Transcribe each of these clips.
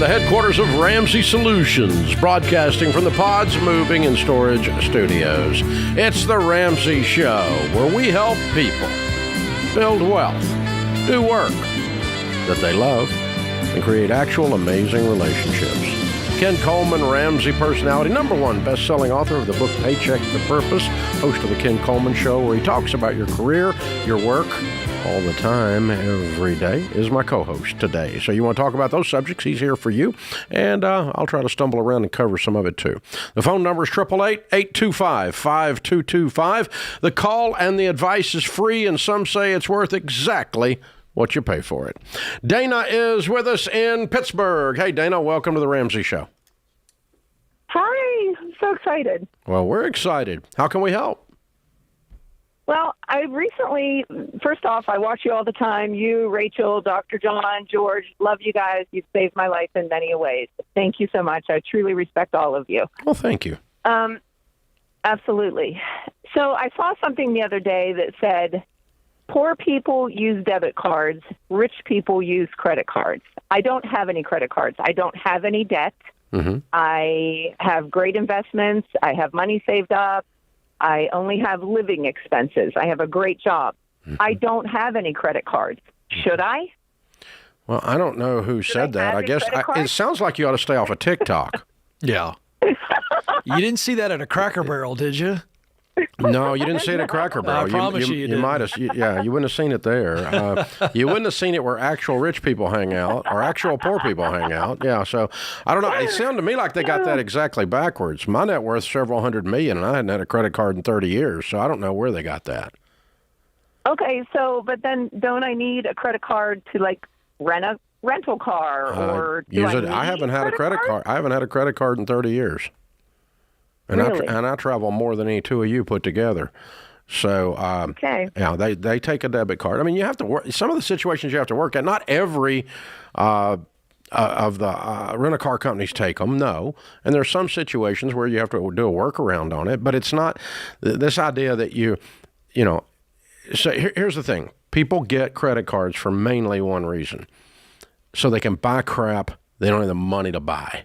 the headquarters of Ramsey Solutions, broadcasting from the Pods Moving and Storage Studios. It's the Ramsey Show, where we help people build wealth, do work that they love, and create actual amazing relationships. Ken Coleman, Ramsey personality, #1 best-selling author of the book Paycheck to Purpose, host of the Ken Coleman Show, where he talks about your career, your work, all the time, every day, is my co-host today. So you want to talk about those subjects, he's here for you, and I'll try to stumble around and cover some of it too. The phone number is 888-825-5225. The call and the advice is free, and some say it's worth exactly what you pay for it. Dana is with us in Pittsburgh. Hey, Dana, welcome to the Ramsey Show. Hi, I'm so excited. Well, we're excited. How can we help? Well, I recently, first off, I watch you all the time. You, Rachel, Dr. John, George, love you guys. You've saved my life in many ways. Thank you so much. I truly respect all of you. Well, thank you. Absolutely. So I saw something the other day that said, poor people use debit cards, rich people use credit cards. I don't have any credit cards. I don't have any debt. Mm-hmm. I have great investments. I have money saved up. I only have living expenses. I have a great job. Mm-hmm. I don't have any credit cards. Should I? Well, I don't know who said that. I guess it sounds like you ought to stay off of TikTok. Yeah. You didn't see that at a Cracker Barrel, did you? No, you didn't see it at Cracker Barrel. I promise you You might have. Yeah, you wouldn't have seen it there. You wouldn't have seen it where actual rich people hang out or actual poor people hang out. Yeah, so I don't know. It sounded to me like they got that exactly backwards. My net worth several hundred million, and I hadn't had a credit card in 30 years, so I don't know where they got that. Okay, so but then don't I need a credit card to like rent a rental car or use it? I haven't had a credit card. I haven't had a credit card in 30 years. And, really? I travel more than any two of you put together. So, okay. Yeah, they take a debit card. I mean, you have to work. Some of the situations you have to work at, not every of the rent-a-car companies take them, no. And there are some situations where you have to do a workaround on it. But it's not this idea that you know. So here's the thing. People get credit cards for mainly one reason. So they can buy crap they don't have the money to buy.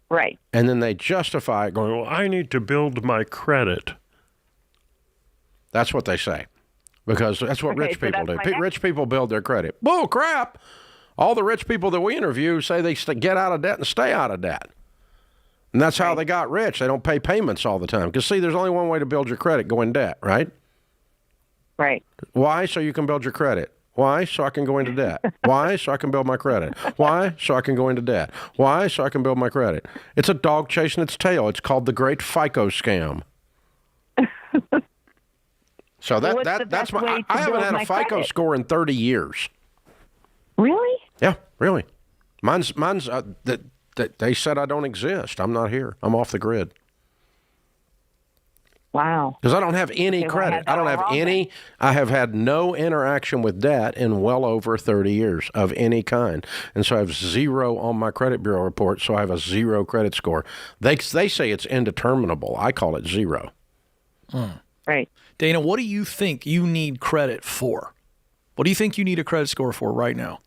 Right. And then they justify it going, well, I need to build my credit. That's what they say. Because that's what rich people do. Rich people build their credit. Bull crap. All the rich people that we interview say they get out of debt and stay out of debt. And that's how they got rich. They don't pay payments all the time. Because, see, there's only one way to build your credit, go in debt, right? Right. Why? So you can build your credit. Why? So I can go into debt. Why? So I can build my credit. Why? So I can go into debt. Why? So I can build my credit. It's a dog chasing its tail. It's called the Great FICO Scam. So that's my. I haven't had a FICO score in 30 years. Really? Yeah, really. Mine's. They said I don't exist. I'm not here. I'm off the grid. Wow. Because I don't have any credit. I don't have any. I have had no interaction with debt in well over 30 years of any kind. And so I have 0 on my credit bureau report, so I have a 0 credit score. They say it's indeterminable. I call it 0. Right. Dana, what do you think you need credit for? What do you think you need a credit score for right now?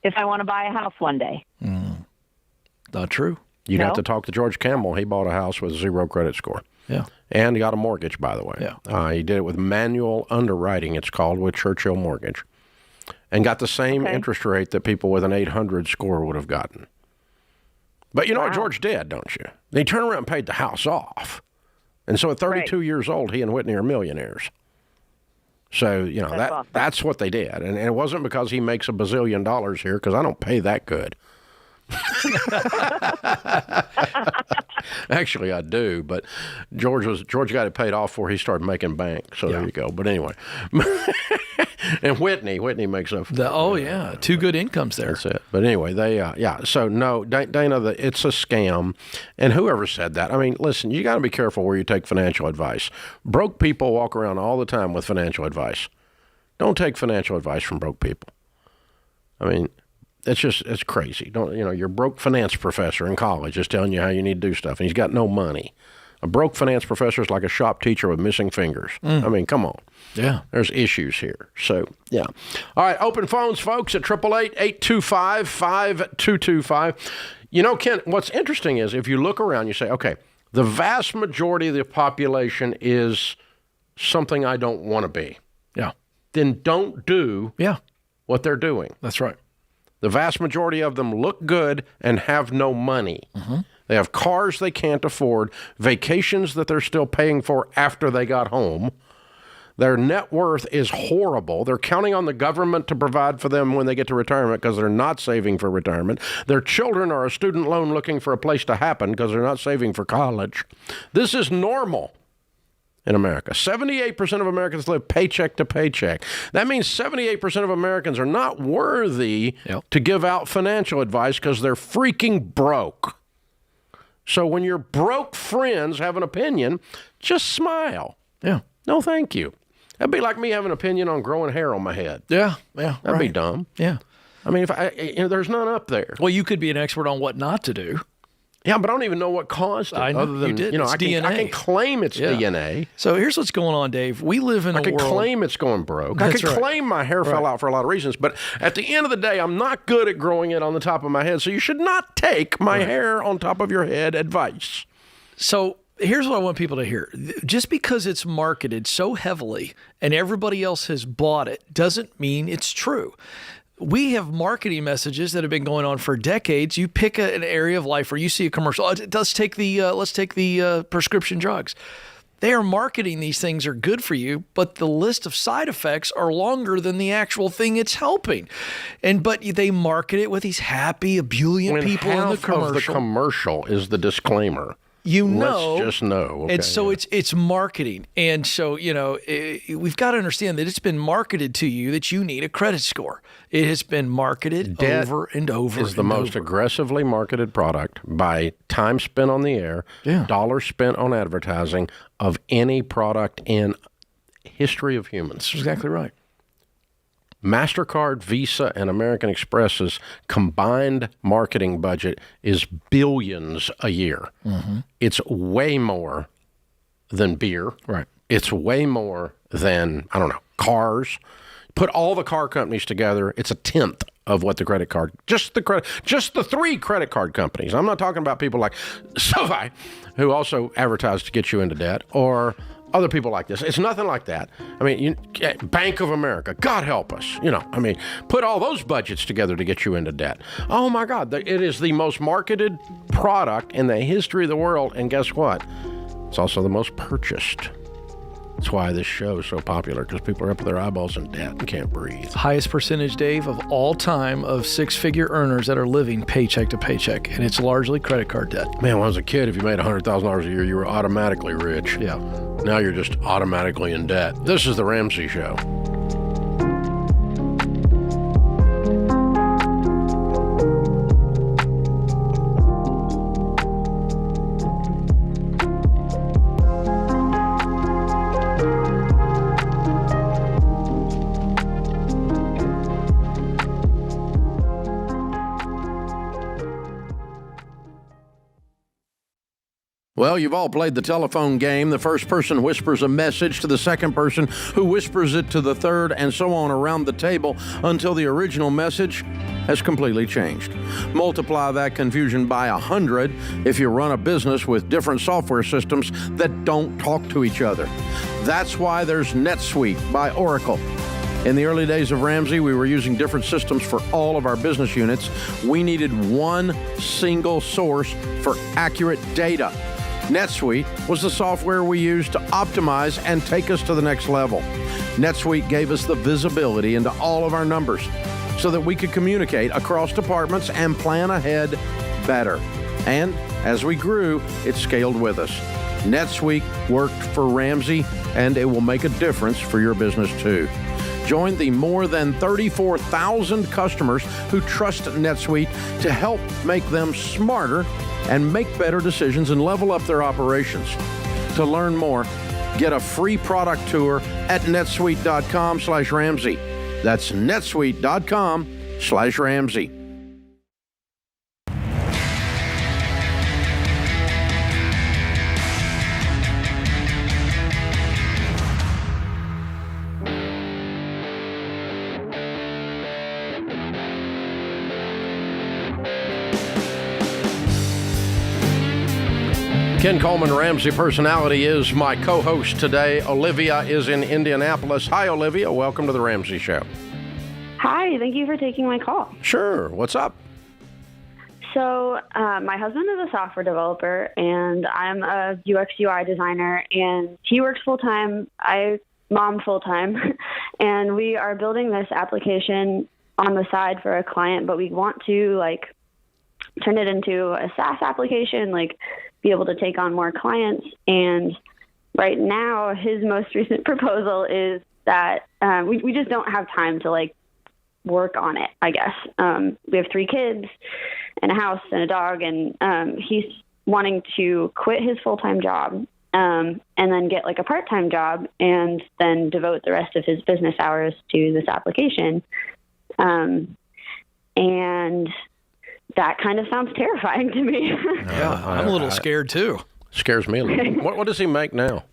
If I want to buy a house one day. Not true. You'd have to talk to George Campbell. He bought a house with 0 credit score. Yeah. And he got a mortgage, by the way. Yeah. He did it with manual underwriting, it's called, with Churchill Mortgage. And got the same interest rate that people with an 800 score would have gotten. But you know what George did, don't you? He turned around and paid the house off. And so at 32 years old, he and Whitney are millionaires. So, you know, that's what they did. And it wasn't because he makes $1 bazillion here, because I don't pay that good. Actually, I do, but George got it paid off before he started making bank. So there you go. But anyway, and Whitney makes up. Two good incomes there. That's it. But anyway, So no, Dana, it's a scam, and whoever said that. I mean, listen, you got to be careful where you take financial advice. Broke people walk around all the time with financial advice. Don't take financial advice from broke people. I mean. It's crazy. Your broke finance professor in college is telling you how you need to do stuff, and he's got no money. A broke finance professor is like a shop teacher with missing fingers. I mean, come on. Yeah. There's issues here. So, yeah. All right, open phones, folks, at 888-825-5225. You know, Ken, what's interesting is if you look around, you say, okay, the vast majority of the population is something I don't want to be. Yeah. Then don't do what they're doing. That's right. The vast majority of them look good and have no money. They have cars they can't afford, vacations that they're still paying for after they got home. Their net worth is horrible. They're counting on the government to provide for them when they get to retirement because they're not saving for retirement. Their children are a student loan looking for a place to happen because they're not saving for college. This is normal in America. 78% of Americans live paycheck to paycheck. That means 78% of Americans are not worthy to give out financial advice because they're freaking broke. So when your broke friends have an opinion, just smile. Yeah. No, thank you. That'd be like me having an opinion on growing hair on my head. Yeah. That'd be dumb. Yeah. I mean, there's none up there. Well, you could be an expert on what not to do. Yeah, but I don't even know what caused it. I know, other than, you did. You know, It's I can DNA. claim it's DNA. So here's what's going on, Dave. We live in a I can world. claim it's going broke. That's I can right. claim my hair fell out for a lot of reasons. But at the end of the day, I'm not good at growing it on the top of my head. So you should not take my hair on top of your head advice. So here's what I want people to hear. Just because it's marketed so heavily and everybody else has bought it doesn't mean it's true. We have marketing messages that have been going on for decades. You pick an area of life where you see a commercial. Let's take the prescription drugs. They are marketing these things are good for you, but the list of side effects are longer than the actual thing it's helping. But they market it with these happy, ebullient people in the commercial. Half of the commercial is the disclaimer. You know, let's just know. Okay, and so it's marketing. And so, we've got to understand that it's been marketed to you that you need a credit score. It has been marketed over and over. Is the most aggressively marketed product by time spent on the air, dollars spent on advertising of any product in history of humans. That's exactly right. MasterCard, Visa, and American Express's combined marketing budget is billions a year. It's way more than beer. Right. It's way more than, cars. Put all the car companies together, it's a tenth of what the credit card, just the three credit card companies. I'm not talking about people like SoFi, who also advertise to get you into debt, or other people like this. It's nothing like that. I mean, Bank of America, God help us. Put all those budgets together to get you into debt. Oh my God, it is the most marketed product in the history of the world. And guess what? It's also the most purchased. That's why this show is so popular, because people are up to their eyeballs in debt and can't breathe. Highest percentage, Dave, of all time of six-figure earners that are living paycheck to paycheck, and it's largely credit card debt. Man, when I was a kid, if you made $100,000 a year, you were automatically rich. Yeah. Now you're just automatically in debt. This is the Ramsey Show. Well, you've all played the telephone game. The first person whispers a message to the second person, who whispers it to the third, and so on around the table until the original message has completely changed. Multiply that confusion by 100 if you run a business with different software systems that don't talk to each other. That's why there's NetSuite by Oracle. In the early days of Ramsey, we were using different systems for all of our business units. We needed one single source for accurate data. NetSuite was the software we used to optimize and take us to the next level. NetSuite gave us the visibility into all of our numbers so that we could communicate across departments and plan ahead better. And as we grew, it scaled with us. NetSuite worked for Ramsey, and it will make a difference for your business too. Join the more than 34,000 customers who trust NetSuite to help make them smarter and make better decisions and level up their operations. To learn more, get a free product tour at netsuite.com/Ramsey. That's netsuite.com/Ramsey. Ken Coleman, Ramsey Personality, is my co-host today. Olivia is in Indianapolis. Hi, Olivia. Welcome to the Ramsey Show. Hi, thank you for taking my call. Sure. What's up? So my husband is a software developer, and I'm a UX UI designer, and he works full-time. I mom full-time, and we are building this application on the side for a client, but we want to, turn it into a SaaS application, be able to take on more clients. And right now, his most recent proposal is that we just don't have time to, work on it, I guess. We have 3 kids and a house and a dog, and he's wanting to quit his full-time job and then get a part-time job and then devote the rest of his business hours to this application. And that kind of sounds terrifying to me. Yeah, I'm a little scared too. Scares me a little. What does he make now?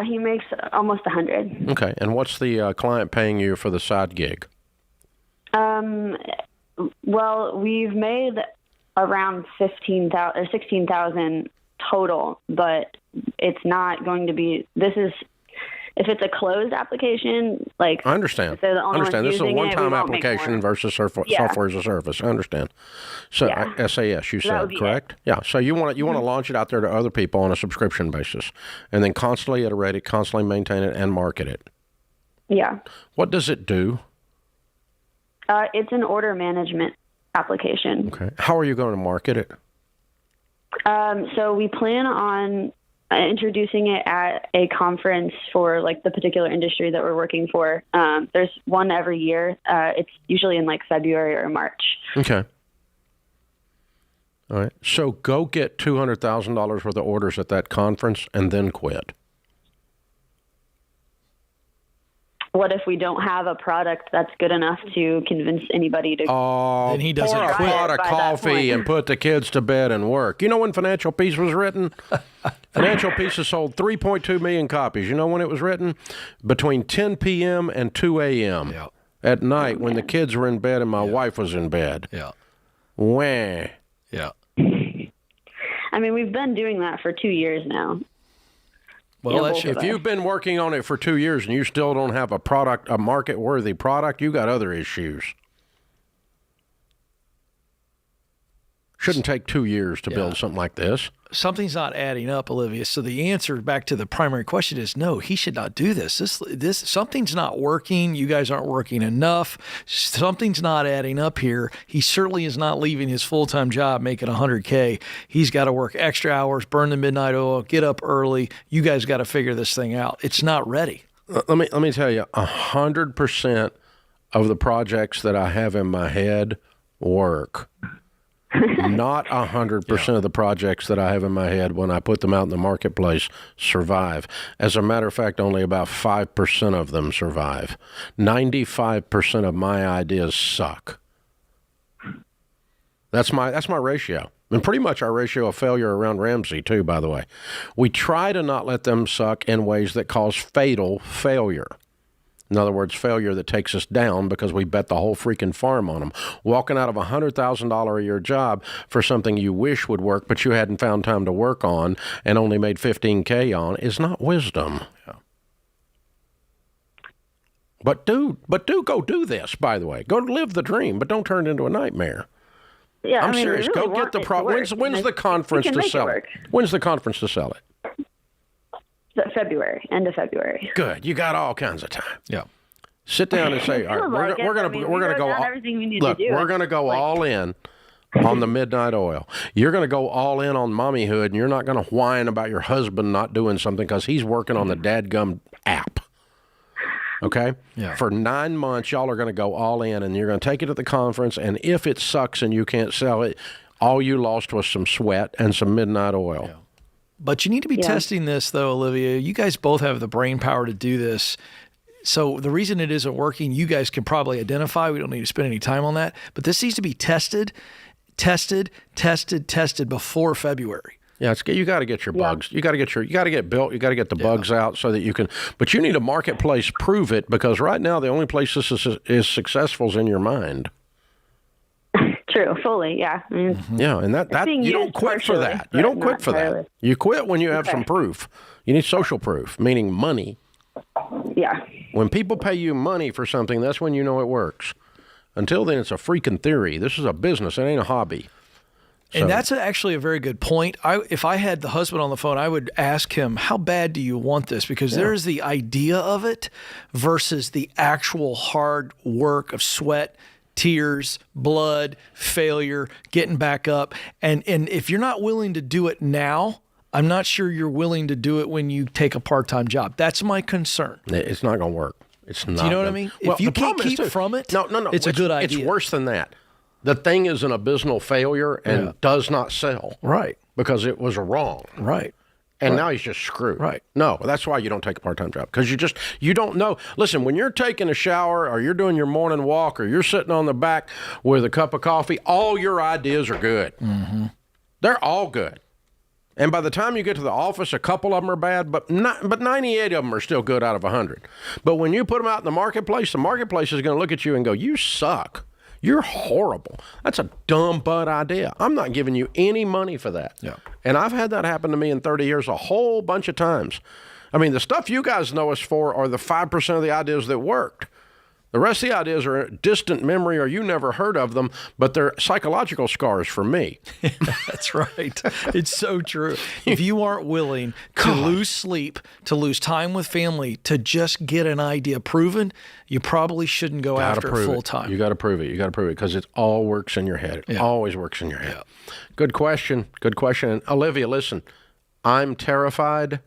He makes almost 100. Okay, and what's the client paying you for the side gig? Well, we've made around 15,000 or 16,000 total, but it's not going to be. If it's a closed application, I understand. If they're the only ones This is a using one-time it, we won't make application more. versus software as a service. I understand. So SAS, you said, would be correct? Yeah. So you want to launch it out there to other people on a subscription basis, and then constantly iterate it, constantly maintain it, and market it. Yeah. What does it do? It's an order management application. Okay. How are you going to market it? So we plan on introducing it at a conference for the particular industry that we're working for. There's one every year. It's usually in February or March. Okay. All right. So go get $200,000 worth of orders at that conference and then quit. What if we don't have a product that's good enough to convince anybody to? Then he doesn't pour quit. a pot of By that coffee point. and put the kids to bed and work. You know when Financial Peace was written? Financial Peace has sold 3.2 million copies. You know when it was written? Between 10 p.m. and 2 a.m. Yeah. at night when the kids were in bed and my wife was in bed. Yeah. Wah. Yeah. I mean, we've been doing that for 2 years now. Well, both of If you've been working on it for 2 years and you still don't have a market-worthy product, you got other issues. Shouldn't take 2 years to build something like this. Something's not adding up, Olivia. So the answer back to the primary question is no, he should not do this. This something's not working. You guys aren't working enough. Something's not adding up here. He certainly is not leaving his full-time job making $100K. He's got to work extra hours, burn the midnight oil, get up early. You guys got to figure this thing out. It's not ready. Let me tell you, 100% of the projects that I have in my head work. Not 100% of the projects that I have in my head when I put them out in the marketplace survive. As a matter of fact, only about 5% of them survive. 95% of my ideas suck. That's my ratio. And pretty much our ratio of failure around Ramsey, too, by the way. We try to not let them suck in ways that cause fatal failure. In other words, failure that takes us down because we bet the whole freaking farm on them. Walking out of a $100,000 a year job for something you wish would work, but you hadn't found time to work on and only made $15K on is not wisdom. Yeah. But do go do this, by the way. Go live the dream, but don't turn it into a nightmare. Yeah, I'm serious. We really Go get the product. when's the conference to sell it? When's the conference to sell it? February, end of February. Good. You got all kinds of time. Yeah. Sit down and say, all right, we're going to go. Everything we need Look, to do. we're going to go all in on the midnight oil. You're going to go all in on mommyhood, and you're not going to whine about your husband not doing something because he's working on the dadgum app. Okay? Yeah. For 9 months, y'all are going to go all in, and you're going to take it at the conference, and if it sucks and you can't sell it, all you lost was some sweat and some midnight oil. Yeah. But you need to be testing this, though, Olivia. You guys both have the brain power to do this. So the reason it isn't working, you guys can probably identify. We don't need to spend any time on that. But this needs to be tested before February. Yeah, you got to get your bugs. You got to get built. You got to get the bugs out so that you can. But you need a marketplace prove it, because right now the only place this is successful is in your mind. True, fully, yeah. I mean, Yeah, and that being you don't used quit for partially, that. You but don't quit not for entirely. that. You quit when you have Okay. some proof. You need social proof, meaning money. Yeah. When people pay you money for something, that's when you know it works. Until then, it's a freaking theory. This is a business. It ain't a hobby. So, And that's actually a very good point. If I had the husband on the phone, I would ask him, how bad do you want this? Because there's the idea of it versus the actual hard work of sweat, tears, blood, failure, getting back up. And if you're not willing to do it now, I'm not sure you're willing to do it when you take a part-time job. That's my concern. it's not going to work. It's not. Do you know what I gonna- mean? Well, If you the can't problem is, keep too, from it, no, it's a good idea. It's worse than that. The thing is an abysmal failure and does not sell. Right. Because it was wrong. Right. And now he's just screwed. Right. No, that's why you don't take a part-time job. Because you don't know. Listen, when you're taking a shower or you're doing your morning walk or you're sitting on the back with a cup of coffee, all your ideas are good. Mm-hmm. They're all good. And by the time you get to the office, a couple of them are bad, but 98 of them are still good out of 100. But when you put them out in the marketplace is going to look at you and go, you suck. You're horrible. That's a dumb butt idea. I'm not giving you any money for that. Yeah. And I've had that happen to me in 30 years a whole bunch of times. I mean, the stuff you guys know us for are the 5% of the ideas that worked. The rest of the ideas are distant memory or you never heard of them, but they're psychological scars for me. That's right. It's so true. If you aren't willing to lose sleep, to lose time with family, to just get an idea proven, you probably shouldn't go after it full time. You got to prove it. You got to prove it because it all works in your head. It always works in your head. Yeah. Good question. Good question. And Olivia, listen, I'm terrified.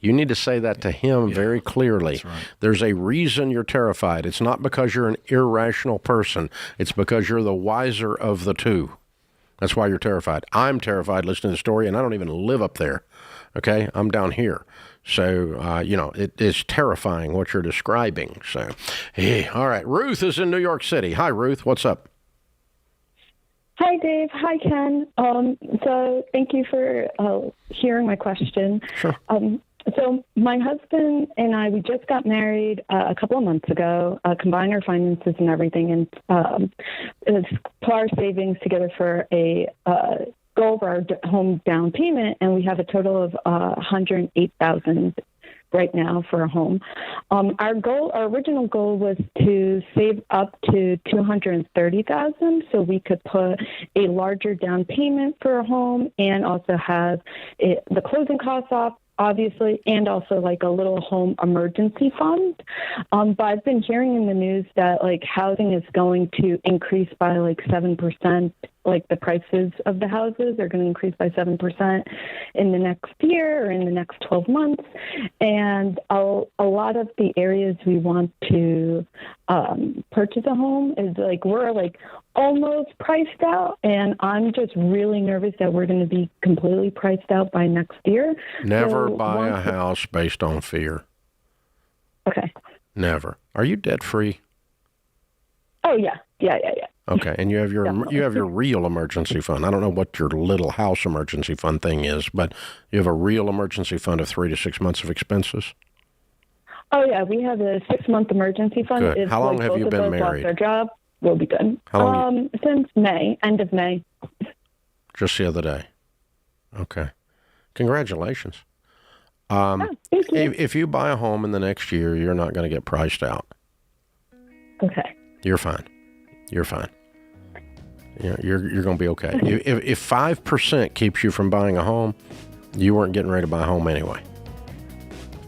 You need to say that to him very clearly. That's right. There's a reason you're terrified. It's not because you're an irrational person. It's because you're the wiser of the two. That's why you're terrified. I'm terrified listening to the story, and I don't even live up there. Okay? I'm down here. So, it is terrifying what you're describing. So, hey, all right. Ruth is in New York City. Hi, Ruth. What's up? Hi, Dave. Hi, Ken. So thank you for hearing my question. Sure. So my husband and I, we just got married a couple of months ago, combined our finances and everything, and put our savings together for a goal of our home down payment, and we have a total of $108,000 right now for a home. Our original goal was to save up to $230,000 so we could put a larger down payment for a home and also have the closing costs off, obviously, and also like a little home emergency fund. But I've been hearing in the news that like housing is going to increase by like 7%. Like the prices of the houses are going to increase by 7% in the next year or in the next 12 months. And a lot of the areas we want to purchase a home is like we're like almost priced out. And I'm just really nervous that we're going to be completely priced out by next year. Never So buy a house based on fear. Okay. Never. Are you debt free? Oh, yeah. Yeah. Okay, and you have your real emergency fund. I don't know what your little house emergency fund thing is, but you have a real emergency fund of 3 to 6 months of expenses. Oh, yeah. We have a 6-month emergency fund. Good. If, How long have both you of been us married? Lost our job, we'll be good. How long Since May, end of May. Just the other day. Okay. Congratulations. Thank you. If you buy a home in the next year, you're not going to get priced out. Okay. You're fine. You're fine. You're going to be okay. If 5% keeps you from buying a home, you weren't getting ready to buy a home anyway.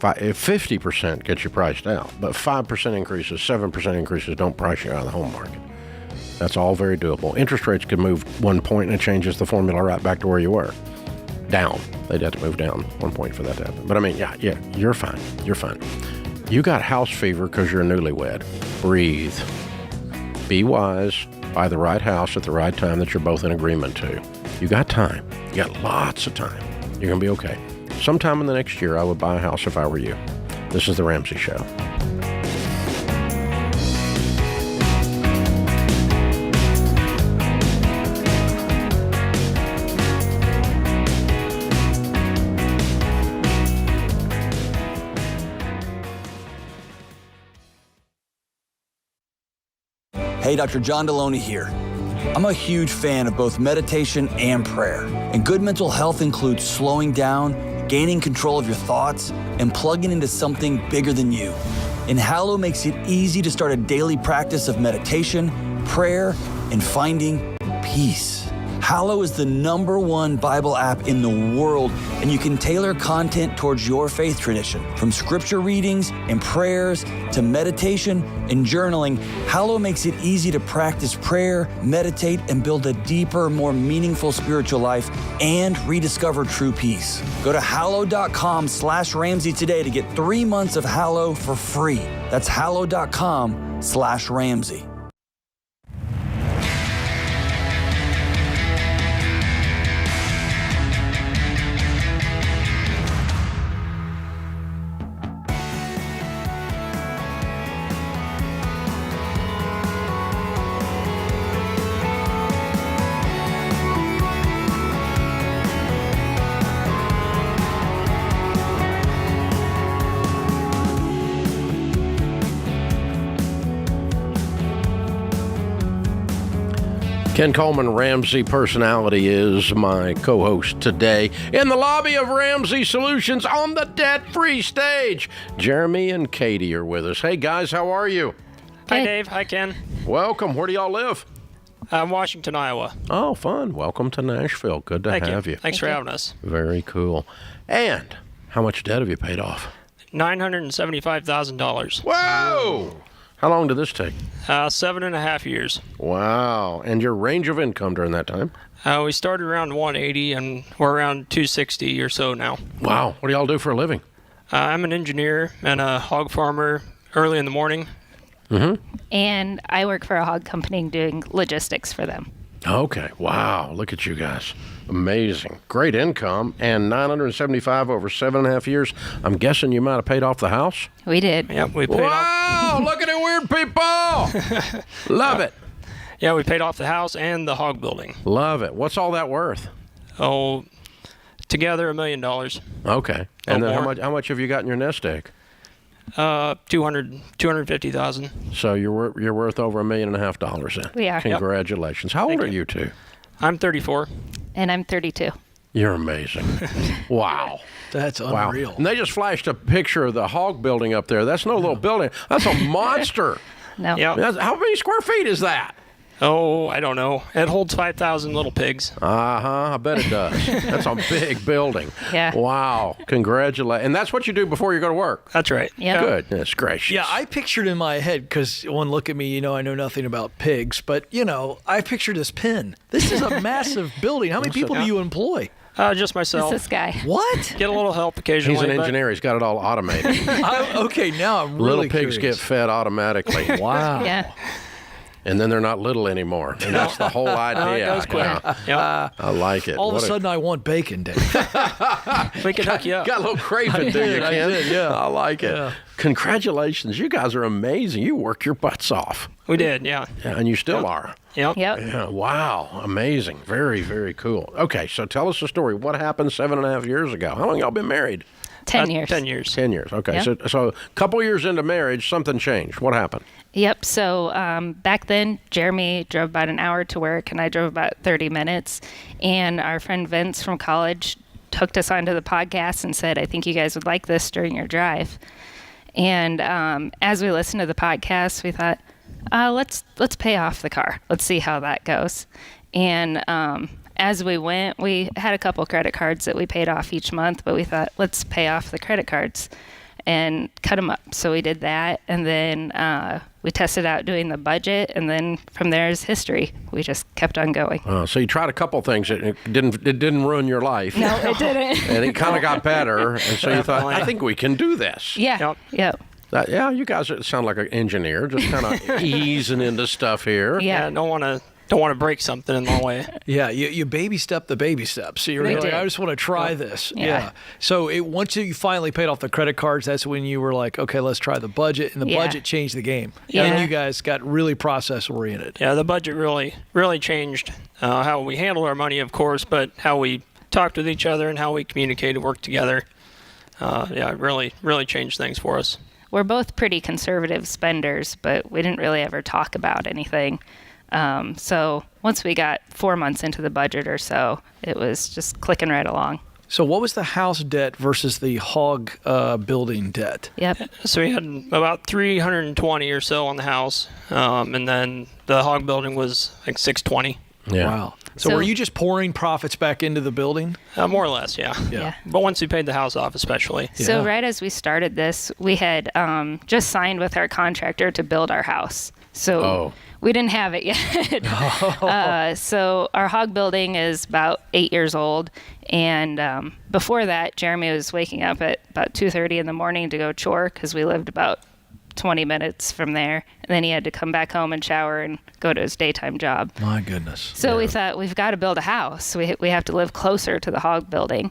If 50% gets you priced out, but 5% increases, 7% increases don't price you out of the home market. That's all very doable. Interest rates could move 1 point and it changes the formula right back to where you were. Down. They'd have to move down 1 point for that to happen. But I mean, yeah, you're fine. You're fine. You got house fever because you're newlywed. Breathe. Be wise. Buy the right house at the right time that you're both in agreement to. You got time. You got lots of time. You're going to be okay. Sometime in the next year, I would buy a house if I were you. This is The Ramsey Show. Hey, Dr. John Deloney here. I'm a huge fan of both meditation and prayer. And good mental health includes slowing down, gaining control of your thoughts, and plugging into something bigger than you. And Hallow makes it easy to start a daily practice of meditation, prayer, and finding peace. Hallow is the #1 Bible app in the world, and you can tailor content towards your faith tradition. From scripture readings and prayers to meditation and journaling, Hallow makes it easy to practice prayer, meditate, and build a deeper, more meaningful spiritual life and rediscover true peace. Go to hallow.com/Ramsey today to get 3 months of Hallow for free. That's hallow.com/Ramsey. Ken Coleman, Ramsey Personality, is my co-host today in the lobby of Ramsey Solutions on the debt-free stage. Jeremy and Katie are with us. Hey, guys, how are you? Hi, Dave. Hi, Ken. Welcome. Where do y'all live? Washington, Iowa. Oh, fun. Welcome to Nashville. Good to have you. Thanks for having us. Very cool. And how much debt have you paid off? $975,000. Whoa! How long did this take? 7.5 years. Wow. And your range of income during that time? We started around 180, and we're around 260 or so now. Wow. What do y'all do for a living? I'm an engineer and a hog farmer early in the morning. Mm-hmm. And I work for a hog company doing logistics for them. Okay. Wow. Look at you guys. Amazing. Great income. And $975 over 7.5 years. I'm guessing you might have paid off the house? We did. Yep, we paid off. Wow. Look at it, weird people. Love it. Yeah, we paid off the house and the hog building. Love it. What's all that worth? Oh, together $1 million. Okay. And then more. how much have you got in your nest egg? 250,000. So you're worth over $1.5 million then. We are. Congratulations. How old are you two? I'm 34. And I'm 32. You're amazing. Wow. That's Wow. unreal. And they just flashed a picture of the hog building up there. That's no little building. That's a monster. No. Yeah. How many square feet is that? Oh, I don't know. It holds 5,000 little pigs. I bet it does. That's a big building. Yeah. Wow. Congratulations. And that's what you do before you go to work? That's right. Yeah. Goodness gracious. Yeah, I pictured in my head, because one look at me, I know nothing about pigs, but, I pictured this pen. This is a massive building. How many people do you employ? Just myself. It's this guy. What? Get a little help occasionally. He's an but- engineer. He's got it all automated. Okay, now I'm really Little pigs curious. get fed automatically. Wow. Yeah. And then they're not little anymore. And that's the whole idea. It goes quick. Yeah. Yeah. I like it. All of What a sudden, I want bacon, Dave. We can hook you up. Got a little craving, do you, I Ken? did, yeah. I like it. Yeah. Congratulations. You guys are amazing. You work your butts off. We did, yeah. Yeah, and you still are. Yep. Yep. Yeah, wow. Amazing. Very, very cool. Okay, so tell us the story. What happened 7.5 years ago? How long y'all been married? 10 years. 10 years. 10 years. Okay, Yep. so a couple years into marriage, something changed. What happened? Yep. So back then, Jeremy drove about an hour to work, and I drove about 30 minutes. And our friend Vince from college hooked us onto the podcast and said, I think you guys would like this during your drive. And as we listened to the podcast, we thought, let's pay off the car. Let's see how that goes. And as we went, we had a couple credit cards that we paid off each month, but we thought, let's pay off the credit cards and cut them up. So we did that, and then we tested out doing the budget, and then from there is history. We just kept on going. So you tried a couple things. It didn't ruin your life. No, it didn't. And it kind of got better. And so you thought, I think we can do this. Yeah. Yep. Yep. You guys sound like an engineer, just kind of easing into stuff here. Yeah. Don't want to break something in the way. Yeah, you baby step the baby steps. So you're We like, did. I just want to try this. Yeah. So once you finally paid off the credit cards, that's when you were like, okay, let's try the budget, and the Yeah. budget changed the game. Yeah. And you guys got really process oriented. Yeah, the budget really changed how we handle our money, of course, but how we talked with each other and how we communicate and work together. It really changed things for us. We're both pretty conservative spenders, but we didn't really ever talk about anything. So once we got 4 months into the budget or so, it was just clicking right along. So what was the house debt versus the hog building debt? Yep. So we had about 320 or so on the house, and then the hog building was like 620. Yeah. Wow. So were you just pouring profits back into the building? More or less, yeah. Yeah. But once we paid the house off, especially. So right as we started this, we had just signed with our contractor to build our house. So we didn't have it yet. So our hog building is about 8 years old. And before that, Jeremy was waking up at about 2:30 in the morning to go chore because we lived about 20 minutes from there. And then he had to come back home and shower and go to his daytime job. My goodness. So we thought, we've got to build a house. We have to live closer to the hog building.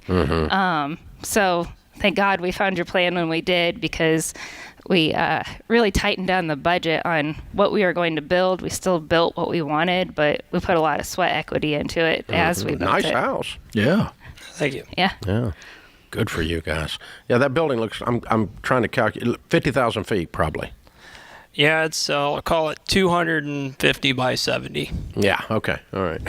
So thank God we found your plan when we did, because we really tightened down the budget on what we were going to build. We still built what we wanted, but we put a lot of sweat equity into it as we built it. Nice house. Yeah. Thank you. Yeah. Yeah. Good for you guys. Yeah, that building looks, I'm trying to calculate, 50,000 feet probably. Yeah, it's, I'll call it 250 by 70. Yeah, okay, all right.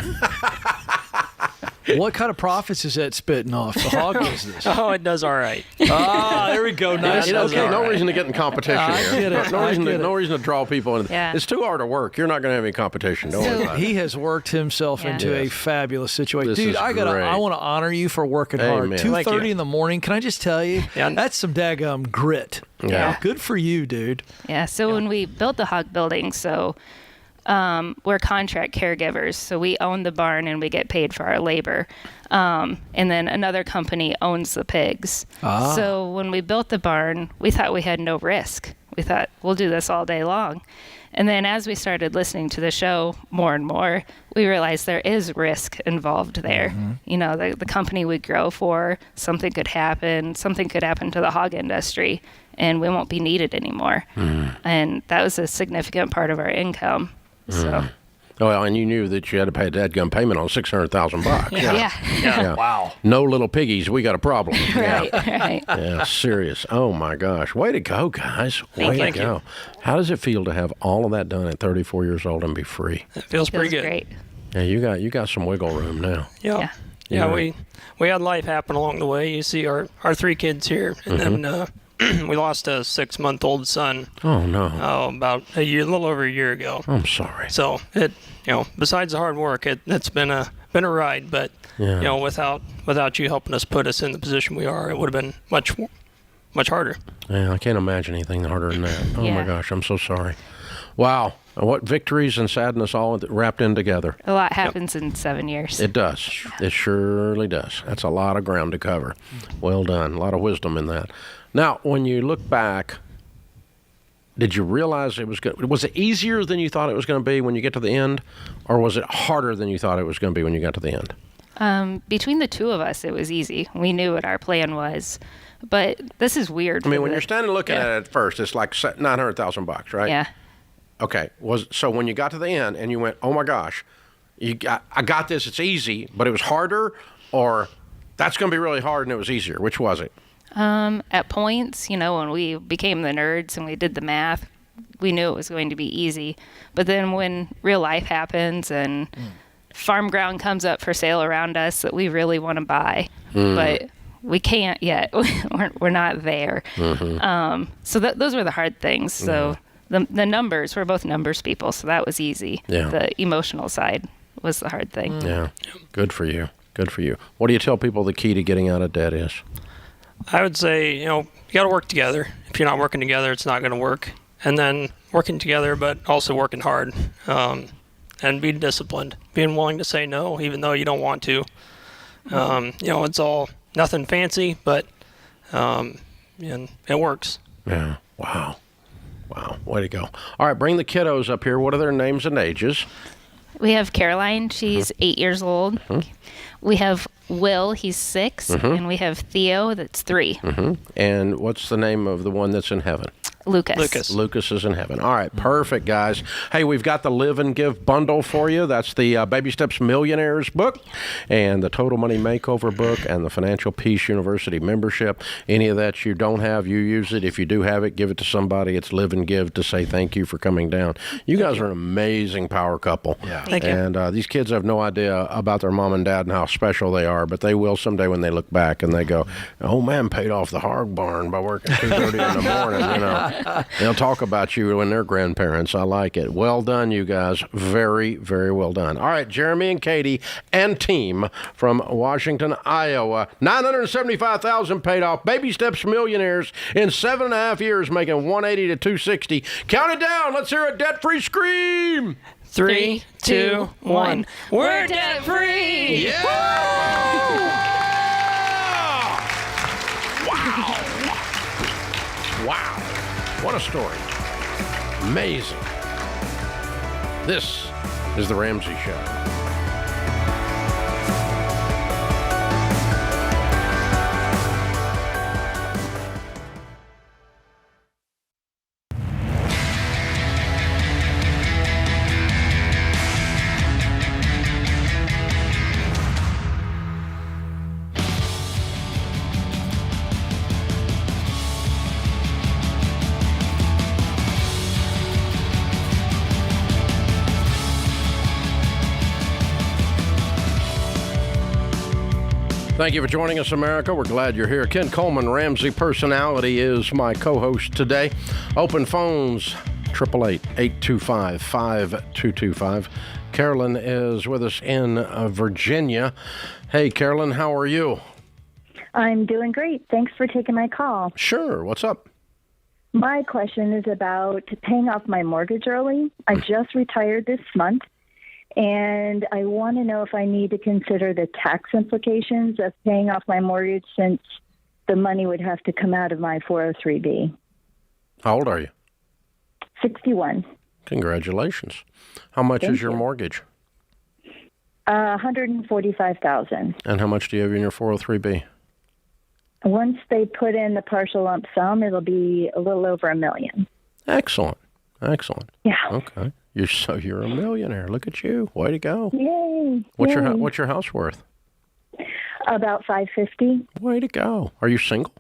What kind of profits is that spitting off, the hog business? Oh, it does all right. There we go. Nice. Okay, no reason to get in competition I here. get it. No reason to draw people in. Yeah. It's too hard to work. You're not going to have any competition. Don't worry about it. He has worked himself into a Yes. fabulous situation. This Dude, is I great. want to honor you for working hard. Amen. 2:30 in the morning. Can I just tell you? Yeah. That's some daggum grit. Yeah. Good for you, dude. Yeah. So when we built the hog building, we're contract caregivers. So we own the barn and we get paid for our labor. And then another company owns the pigs. So when we built the barn, we thought we had no risk. We thought, we'll do this all day long. And then as we started listening to the show more and more, we realized there is risk involved there. You know, the company we grow for, something could happen to the hog industry, and we won't be needed anymore. And that was a significant part of our income. So. Oh, well, and you knew that you had to pay a dadgum payment on $600,000. Yeah. Wow. No little piggies, we got a problem. Right. Right. Yeah, serious. Oh my gosh. Way to go, guys. Way to go. How does it feel to have all of that done at 34 years old and be free? It feels pretty good. Great. Yeah, you got some wiggle room now. Yeah. Yeah. We had life happen along the way. You see our 3 kids here, and then we lost a 6-month-old son. Oh no. About a little over a year ago. I'm sorry. So besides the hard work, it's been a ride. But without you helping us put us in the position we are, it would have been much harder. Yeah, I can't imagine anything harder than that. Oh my gosh, I'm so sorry. Wow. What victories and sadness all wrapped in together. A lot happens in 7 years. It does. It surely does. That's a lot of ground to cover. Well done. A lot of wisdom in that. Now, when you look back, did you realize it was good? Was it easier than you thought it was going to be when you get to the end, or was it harder than you thought it was going to be when you got to the end? Between the two of us, it was easy. We knew what our plan was. But this is weird. I mean, when you're standing looking at it at first, it's like $900,000, right? Yeah. Okay. So when you got to the end and you went, oh my gosh, I got this, it's easy, but it was harder, or that's going to be really hard and it was easier? Which was it? At points, when we became the nerds and we did the math, we knew it was going to be easy. But then when real life happens and farm ground comes up for sale around us that we really want to buy, but we can't yet. We're not there. So those were the hard things. So the numbers, we're both numbers people, so that was easy. Yeah. The emotional side was the hard thing. Yeah. Good for you. Good for you. What do you tell people the key to getting out of debt is? I would say, you got to work together. If you're not working together, it's not going to work. And then working together, but also working hard, and being disciplined, being willing to say no, even though you don't want to. It's all nothing fancy, but and it works. Yeah. Wow. Way to go. All right, bring the kiddos up here. What are their names and ages? We have Caroline. She's 8 years old. We have Will. He's 6. And we have Theo. That's 3. And what's the name of the one that's in heaven? Lucas. Lucas is in heaven. All right, perfect, guys. Hey, we've got the Live and Give bundle for you. That's the Baby Steps Millionaires book and the Total Money Makeover book and the Financial Peace University membership. Any of that you don't have, you use it. If you do have it, give it to somebody. It's Live and Give to say thank you for coming down. You guys are an amazing power couple. Yeah. Thank you. And these kids have no idea about their mom and dad and how special they are, but they will someday when they look back and they go, oh, man, paid off the hog barn by working 2:30 in the morning, you know. They'll talk about you when they're grandparents. I like it. Well done, you guys. Very, very well done. All right, Jeremy and Katie and team from Washington, Iowa. $975,000 paid off. Baby Steps Millionaires in 7.5 years, making 180 to 260. Count it down. Let's hear a debt-free scream. 3, 2, 1. We're debt free. Yeah! Wow. What a story. Amazing. This is The Ramsey Show. Thank you for joining us, America. We're glad you're here. Ken Coleman, Ramsey Personality, is my co-host today. Open phones, 888-825-5225. Carolyn is with us in Virginia. Hey, Carolyn, how are you? I'm doing great. Thanks for taking my call. Sure. What's up? My question is about paying off my mortgage early. I just retired this month, and I want to know if I need to consider the tax implications of paying off my mortgage, since the money would have to come out of my 403B. How old are you? 61. Congratulations. How much is your mortgage? $145,000. And how much do you have in your 403B? Once they put in the partial lump sum, it'll be a little over $1 million. Excellent. Excellent. Yeah. Okay. You're a millionaire. Look at you. Way to go. Yay. What's Yay. your house worth? About $550,000. Way to go. Are you single?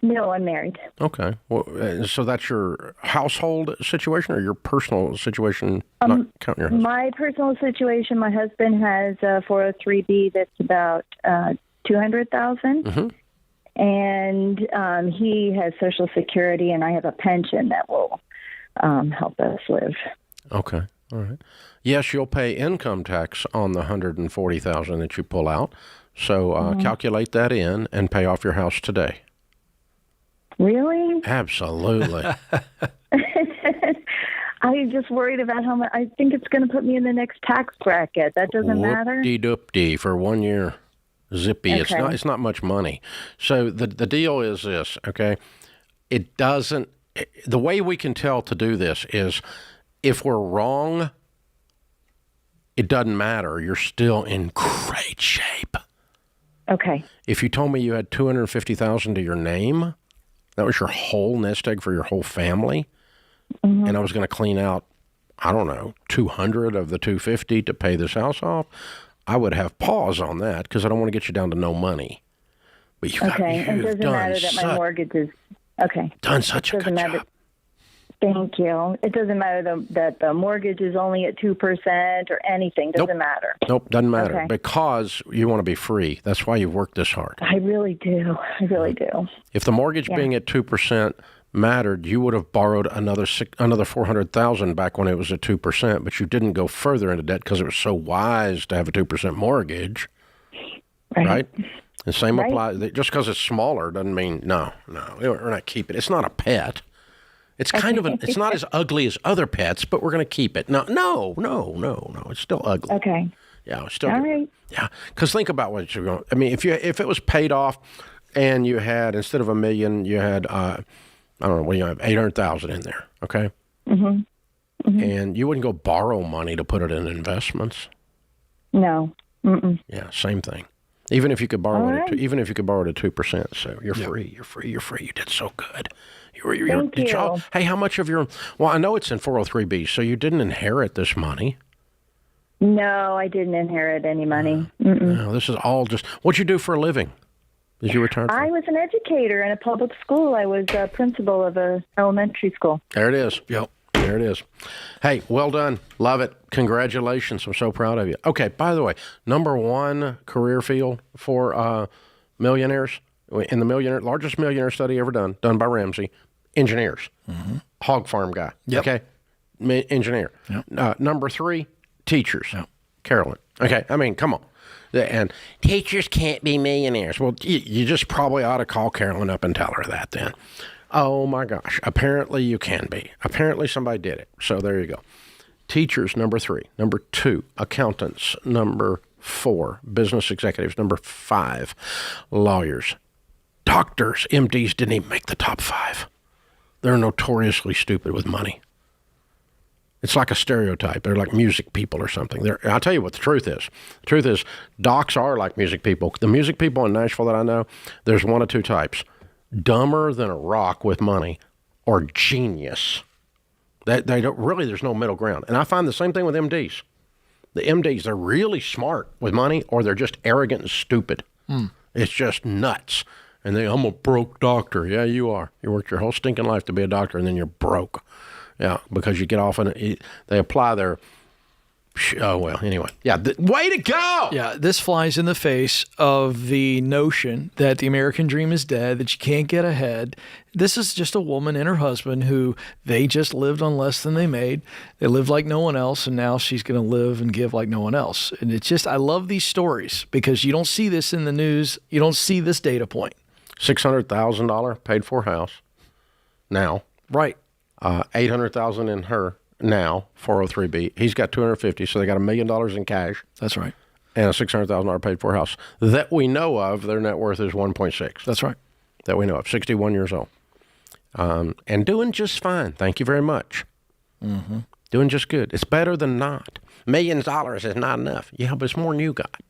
No, I'm married. Okay. Well, so that's your household situation or your personal situation, not counting your husband? My personal situation, my husband has a 403B that's about $200,000. Mm-hmm. And he has Social Security, and I have a pension that will help us live. Okay. All right. Yes, you'll pay income tax on the $140,000 that you pull out. So calculate that in and pay off your house today. Really? Absolutely. I'm just worried about how much. I think it's going to put me in the next tax bracket. That doesn't matter. Whoop-de-doop-de for 1 year. Zippy. Okay. It's not much money. So the deal is this, okay? It doesn't. The way we can tell to do this is if we're wrong, it doesn't matter. You're still in great shape. Okay. If you told me you had $250,000 to your name, that was your whole nest egg for your whole family, and I was going to clean out, I don't know, 200 of the 250 to pay this house off, I would have pause on that because I don't want to get you down to no money. But It doesn't matter that my mortgage is done such a good job. Thank you. It doesn't matter that the mortgage is only at 2% or anything. Doesn't matter. Nope, doesn't matter. Okay. Because you want to be free. That's why you've worked this hard. I really do. If the mortgage being at 2% mattered, you would have borrowed another $400,000 back when it was at 2%, but you didn't go further into debt because it was so wise to have a 2% mortgage. Right? And same applies. Just because it's smaller doesn't mean no, we're not keeping it. It's not a pet. It's kind of it's not as ugly as other pets, but we're going to keep it. No. It's still ugly. Okay. Yeah, it's still all good. right. Yeah, because think about what you're going. I mean, if it was paid off, and you had instead of $1 million, you had I don't know, what do you have, 800,000 in there. Okay. Mm-hmm. And you wouldn't go borrow money to put it in investments. No. Mm-mm. Yeah, same thing. Even if you could borrow All right. even if you could borrow it at 2%, so you're free. You're free. You're free. You did so good. Thank you. Hey, how much of your? Well, I know it's in 403B, so you didn't inherit this money. No, I didn't inherit any money. No, this is all just. What'd you do for a living? Did you retire? I was an educator in a public school. I was a principal of a elementary school. There it is. Yep. There it is. Hey, well done. Love it. Congratulations. I'm so proud of you. Okay, by the way, number one career field for millionaires in the largest millionaire study ever done by Ramsey, engineers. Hog farm guy. Yep. Okay, engineer. Yep. Number three, teachers. Yep. Carolyn. Okay, I mean, come on. And teachers can't be millionaires. Well, you just probably ought to call Carolyn up and tell her that then. Oh, my gosh. Apparently you can be. Apparently somebody did it. So there you go. Teachers, number three. Number two, accountants. Number four, business executives. Number five, lawyers. Doctors, MDs didn't even make the top five. They're notoriously stupid with money. It's like a stereotype. They're like music people or something. I'll tell you what the truth is. The truth is docs are like music people. The music people in Nashville that I know, there's one of two types. Dumber than a rock with money, or genius. They don't really. There's no middle ground, and I find the same thing with MDs. The MDs, they're really smart with money, or they're just arrogant and stupid. It's just nuts. And I'm a broke doctor. Yeah, you are. You worked your whole stinking life to be a doctor, and then you're broke. Yeah, because you get off and they apply their. Oh, well, anyway. Yeah, way to go! Yeah, this flies in the face of the notion that the American dream is dead, that you can't get ahead. This is just a woman and her husband who they just lived on less than they made. They lived like no one else, and now she's going to live and give like no one else. And it's just, I love these stories because you don't see this in the news. You don't see this data point. $600,000 paid for house now. Right. $800,000 in her. Now, 403B. He's got $250,000, so they got $1 million in cash. That's right. And a $600,000 paid for house. That we know of, their net worth is 1.6. That's right. That we know of, 61 years old. And doing just fine. Thank you very much. Doing just good. It's better than not. $1 million is not enough. Yeah, but it's more than you got.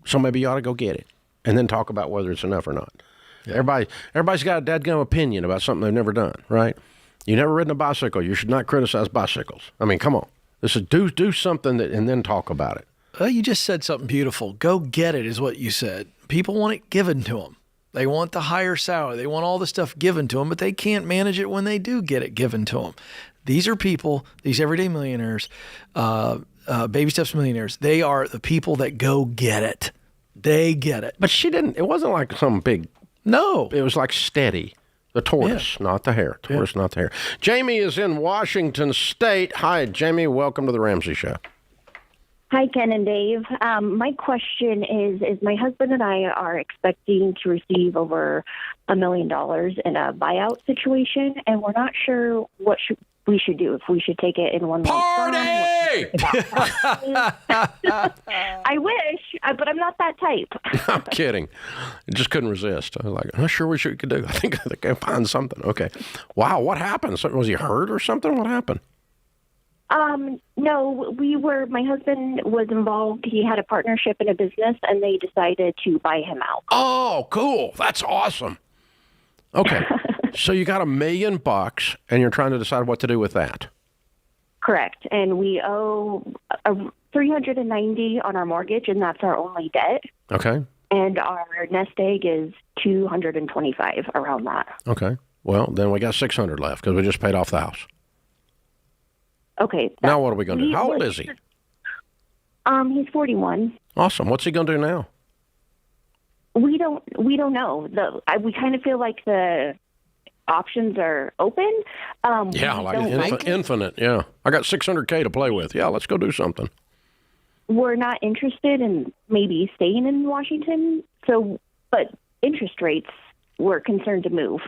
So maybe you ought to go get it and then talk about whether it's enough or not. Yeah. Everybody's got a dadgum opinion about something they've never done, right? You never ridden a bicycle. You should not criticize bicycles. I mean, come on. This is do something and then talk about it. You just said something beautiful. Go get it is what you said. People want it given to them. They want the higher salary. They want all the stuff given to them, but they can't manage it when they do get it given to them. These are people, these everyday millionaires, baby steps millionaires. They are the people that go get it. They get it. But she didn't. It wasn't like some big. No. It was like steady. The tortoise, not the hare. Tortoise, not the hare. Jamie is in Washington State. Hi, Jamie. Welcome to the Ramsey Show. Hi, Ken and Dave. My question is my husband and I are expecting to receive over $1 million in a buyout situation, and we're not sure what we should do, if we should take it in one Party! I wish, but I'm not that type. I'm kidding. I just couldn't resist. I was like, I'm not sure what you could do. I think I can find something. Okay. Wow, what happened? Was he hurt or something? What happened? No, my husband was involved. He had a partnership in a business, and they decided to buy him out. Oh, cool. That's awesome. Okay. So you got $1 million, and you're trying to decide what to do with that. Correct. And we owe $390 on our mortgage, and that's our only debt. Okay. And our nest egg is $225, around that. Okay. Well, then we got $600 left because we just paid off the house. Okay. Now what are we going to do? How old is he? He's 41. Awesome. What's he going to do now? We don't know. We kind of feel like the options are open. Yeah, like infinite. Yeah. I got $600K to play with. Yeah, let's go do something. We're not interested in maybe staying in Washington. But interest rates, we're concerned to move.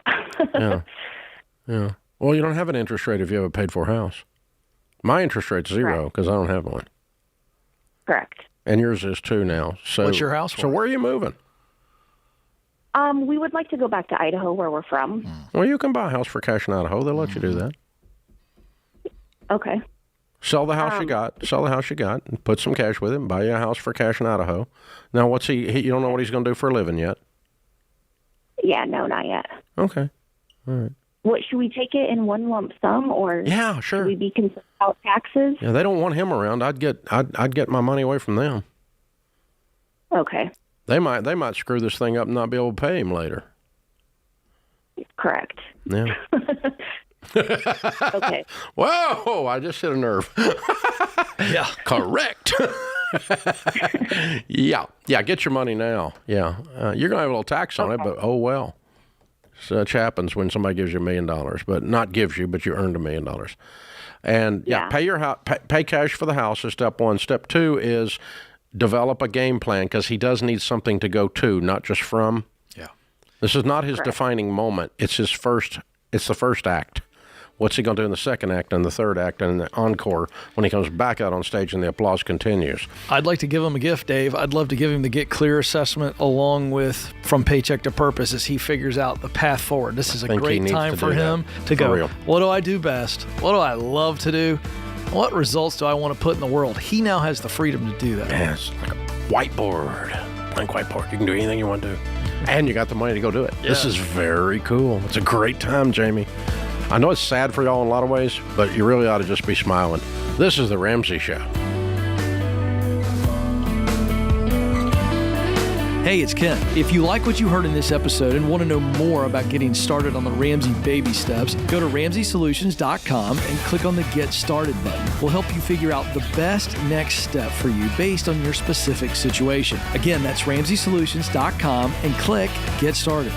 Yeah. Yeah. Well, you don't have an interest rate if you have a paid-for house. My interest rate's 0 because I don't have one. Correct. And yours is too now. So what's your house for? So where are you moving? We would like to go back to Idaho, where we're from. Well, you can buy a house for cash in Idaho. They'll let you do that. Okay. Sell the house you got. Sell the house you got, and put some cash with it, and buy you a house for cash in Idaho. Now, what's he? You don't know what he's going to do for a living yet. Yeah, no, not yet. Okay. All right. What, should we take it in one lump sum, or Yeah, sure. should we be concerned about taxes? Yeah, they don't want him around. I'd get my money away from them. Okay, They might screw this thing up and not be able to pay him later. correct. Yeah. Okay. Whoa! I just hit a nerve. Yeah. Correct. Yeah. Get your money now. Yeah. You're gonna have a little tax on it, but oh well. Such happens when somebody gives you $1 million, but not gives you, but you earned $1 million. And pay your house, pay cash for the house is step one. Step two is develop a game plan, because he does need something to go to, not just from. Yeah. This is not his defining moment. It's the first act. What's he going to do in the second act and the third act and the encore when he comes back out on stage and the applause continues? I'd like to give him a gift, Dave. I'd love to give him the Get Clear assessment along with From Paycheck to Purpose as he figures out the path forward. This is a great time for him to go, real. What do I do best? What do I love to do? What results do I want to put in the world? He now has the freedom to do that. Yeah, it's like a whiteboard, blank whiteboard. You can do anything you want to do. And you got the money to go do it. Yeah. This is very cool. It's a great time, Jamie. I know it's sad for y'all in a lot of ways, but you really ought to just be smiling. This is The Ramsey Show. Hey, it's Ken. If you like what you heard in this episode and want to know more about getting started on the Ramsey baby steps, go to RamseySolutions.com and click on the Get Started button. We'll help you figure out the best next step for you based on your specific situation. Again, that's RamseySolutions.com and click Get Started.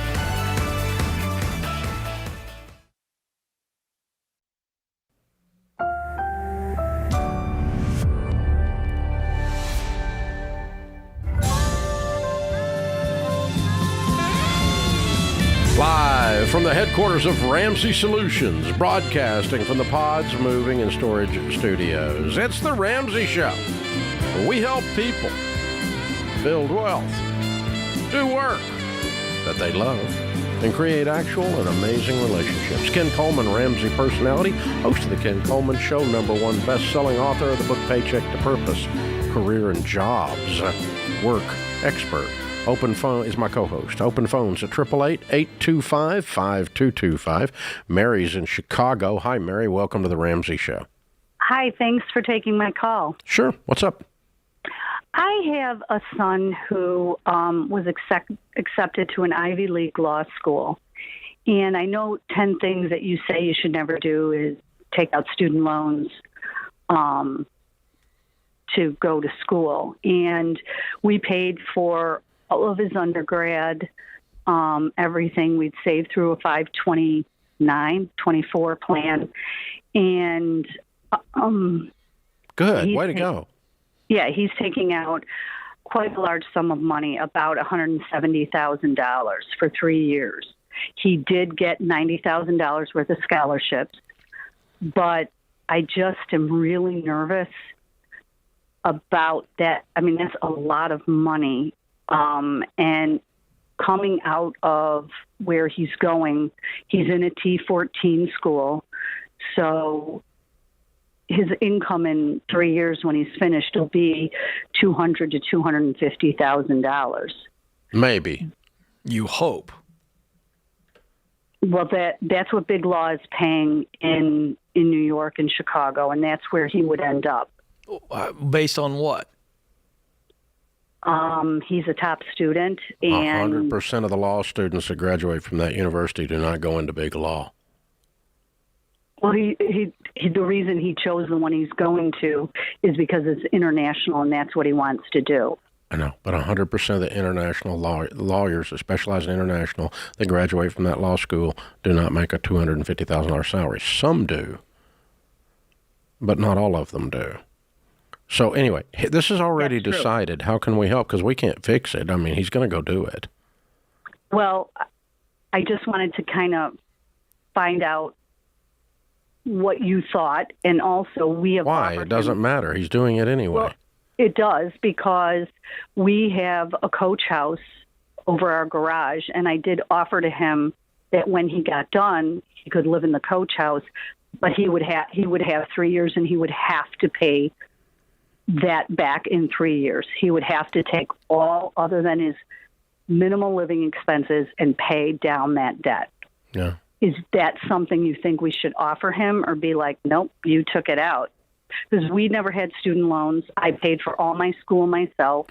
Live from the headquarters of Ramsey Solutions, broadcasting from the Pods Moving and Storage Studios. It's The Ramsey Show, where we help people build wealth, do work that they love, and create actual and amazing relationships. Ken Coleman, Ramsey personality, host of The Ken Coleman Show, #1 best-selling author of the book Paycheck to Purpose, Career and Jobs, Work Expert. Open Phone is my co-host. Open phones at 888-825-5225. Mary's in Chicago. Hi, Mary. Welcome to The Ramsey Show. Hi, thanks for taking my call. Sure. What's up? I have a son who was accepted to an Ivy League law school. And I know 10 things that you say you should never do is take out student loans to go to school. And we paid for all of his undergrad, everything. We'd saved through a 529-24 plan. And good. Way to go. Yeah, he's taking out quite a large sum of money, about $170,000 for 3 years. He did get $90,000 worth of scholarships, but I just am really nervous about that. I mean, that's a lot of money. And coming out of where he's going, he's in a T14 school. So his income in 3 years when he's finished will be $200,000 to $250,000. Maybe. You hope. Well, that's what Big Law is paying in New York and Chicago, and that's where he would end up. Based on what? He's a top student, and 100% of the law students that graduate from that university do not go into Big Law. Well, he the reason he chose the one he's going to is because it's international, and that's what he wants to do. I know, but 100% of the international lawyers that specialize in international that graduate from that law school do not make a $250,000 salary. Some do, but not all of them do. So anyway, this is already decided. How can we help? Because we can't fix it. I mean, he's going to go do it. Well, I just wanted to kind of find out what you thought, and also we have. Why? It doesn't matter. He's doing it anyway. Well, it does, because we have a coach house over our garage, and I did offer to him that when he got done, he could live in the coach house, but he would have 3 years, and he would have to pay that back in 3 years. He would have to take all other than his minimal living expenses and pay down that debt. Yeah. Is that something you think we should offer him, or be like, nope, you took it out? Because we never had student loans. I paid for all my school myself.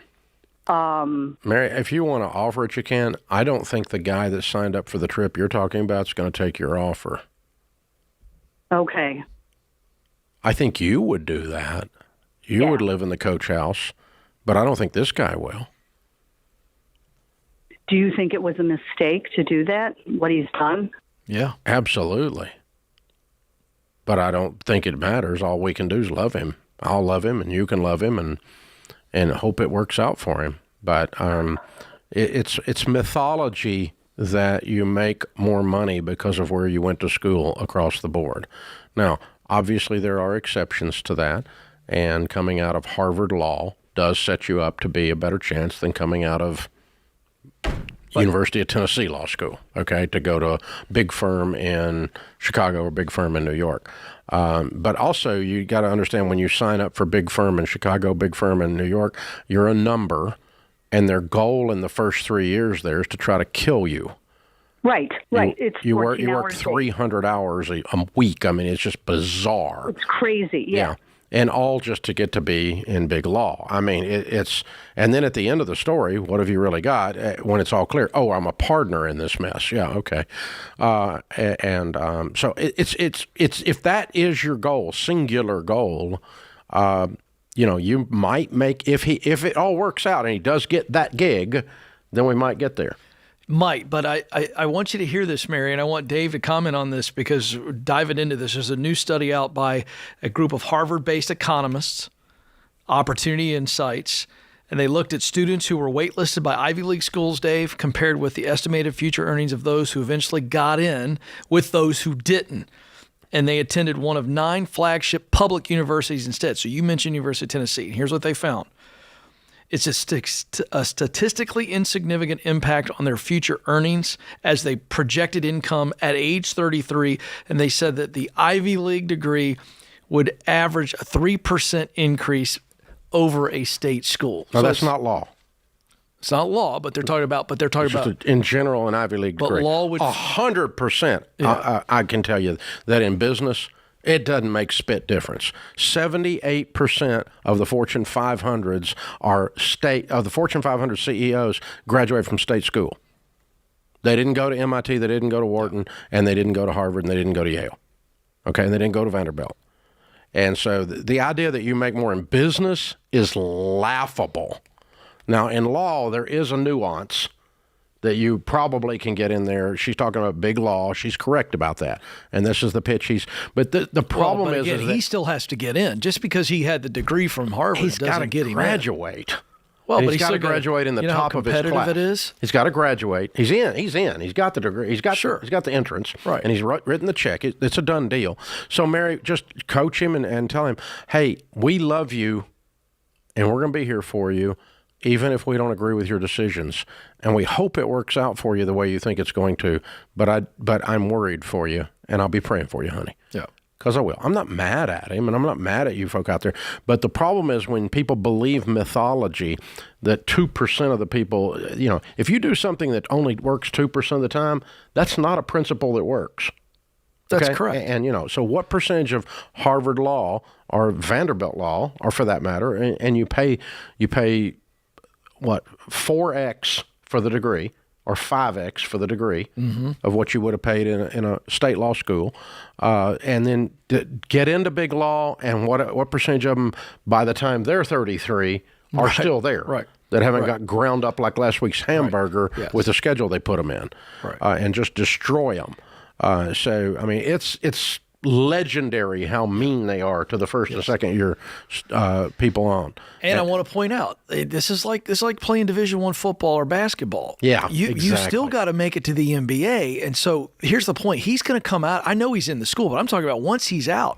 Mary, if you want to offer it, you can. I don't think the guy that signed up for the trip you're talking about is going to take your offer. Okay. I think you would do that. You would live in the coach house, but I don't think this guy will. Do you think it was a mistake to do that, what he's done? Yeah. Absolutely. But I don't think it matters. All we can do is love him. I'll love him, and you can love him, and hope it works out for him. But it's mythology that you make more money because of where you went to school across the board. Now, obviously there are exceptions to that, and coming out of Harvard Law does set you up to be a better chance than coming out of University of Tennessee Law School, okay, to go to a big firm in Chicago or big firm in New York. But also you got to understand, when you sign up for big firm in Chicago, big firm in New York, you're a number, and their goal in the first 3 years there is to try to kill you. Right. You work 300 hours a week. I mean, it's just bizarre. It's crazy. Yeah. And all just to get to be in big law. I mean, it's, and then at the end of the story, what have you really got when it's all clear? Oh, I'm a partner in this mess. Yeah, okay. So it's if that is your goal, singular goal, you might make, if it all works out and he does get that gig, then we might get there. Might, but I want you to hear this, Mary, and I want Dave to comment on this, because diving into this, there's a new study out by a group of Harvard-based economists, Opportunity Insights, and they looked at students who were waitlisted by Ivy League schools, Dave, compared with the estimated future earnings of those who eventually got in with those who didn't. And they attended one of 9 flagship public universities instead. So you mentioned University of Tennessee. Here's what they found. It's a statistically insignificant impact on their future earnings as they projected income at age 33. And they said that the Ivy League degree would average a 3% increase over a state school. No, so that's not law. It's not law, but they're talking about. In general, an Ivy League degree. But law would 100%. Yeah. I can tell you that in business, it doesn't make spit difference. 78% of the Fortune 500s of the Fortune 500 CEOs graduated from state school. They didn't go to MIT, they didn't go to Wharton, and they didn't go to Harvard, and they didn't go to Yale. Okay, and they didn't go to Vanderbilt. And so the idea that you make more in business is laughable. Now, in law, there is a nuance that you probably can get in there. She's talking about big law. She's correct about that. And this is the pitch but the problem is he still has to get in. Just because he had the degree from Harvard doesn't get him in. He's got to graduate. Well, but he's got to graduate in the top of his class. You know how competitive it is? He's got to graduate. He's in. He's got the degree. He's got the entrance. Right. And he's written the check. It's a done deal. So, Mary, just coach him and tell him, hey, we love you, and we're going to be here for you, even if we don't agree with your decisions. And we hope it works out for you the way you think it's going to. But I'm worried for you, and I'll be praying for you, honey. Yeah. Because I will. I'm not mad at him, and I'm not mad at you folk out there. But the problem is when people believe mythology that 2% of the people, if you do something that only works 2% of the time, that's not a principle that works. That's correct. And so what percentage of Harvard law or Vanderbilt law, or for that matter, and you pay what, 4x for the degree, or 5x for the degree of what you would have paid in a state law school, and then get into big law, and what percentage of them by the time they're 33 are still there, that haven't got ground up like last week's hamburger with the schedule they put them in, and just destroy them. So, I mean, it's legendary how mean they are to the first and second year people on. And I want to point out, this is like playing Division I football or basketball. Yeah, you still got to make it to the NBA. And so here's the point: he's going to come out. I know he's in the school, but I'm talking about once he's out.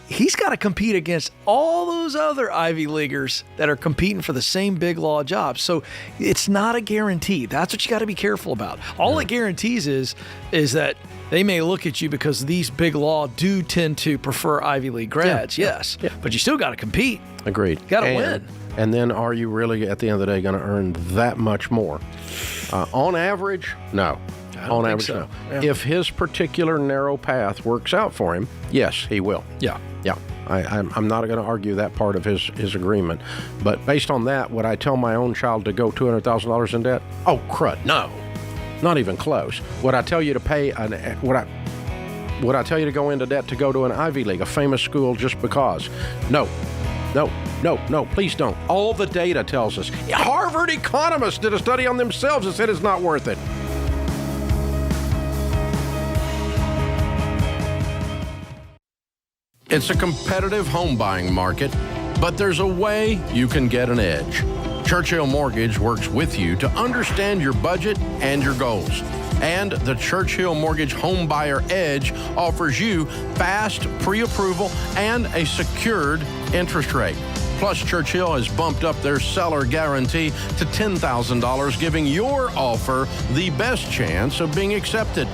he's got to compete against all those other Ivy Leaguers that are competing for the same big law jobs. So it's not a guarantee. That's what you got to be careful about. All it guarantees is that they may look at you because these big law do tend to prefer Ivy League grads, yes. Yeah. But you still got to compete. Agreed. Got to win. And then are you really, at the end of the day, going to earn that much more? On average, no. On average, so. no. Yeah. If his particular narrow path works out for him, yes, he will. Yeah. Yeah. I'm not going to argue that part of his agreement. But based on that, would I tell my own child to go $200,000 in debt? Oh, crud, no. Not even close. Would I tell you to pay would I tell you to go into debt to go to an Ivy League, a famous school, just because? No. No, please don't. All the data tells us. Harvard economists did a study on themselves and said it's not worth it. It's a competitive home buying market, but there's a way you can get an edge. Churchill Mortgage works with you to understand your budget and your goals. And the Churchill Mortgage Home Buyer Edge offers you fast pre-approval and a secured interest rate. Plus, Churchill has bumped up their seller guarantee to $10,000, giving your offer the best chance of being accepted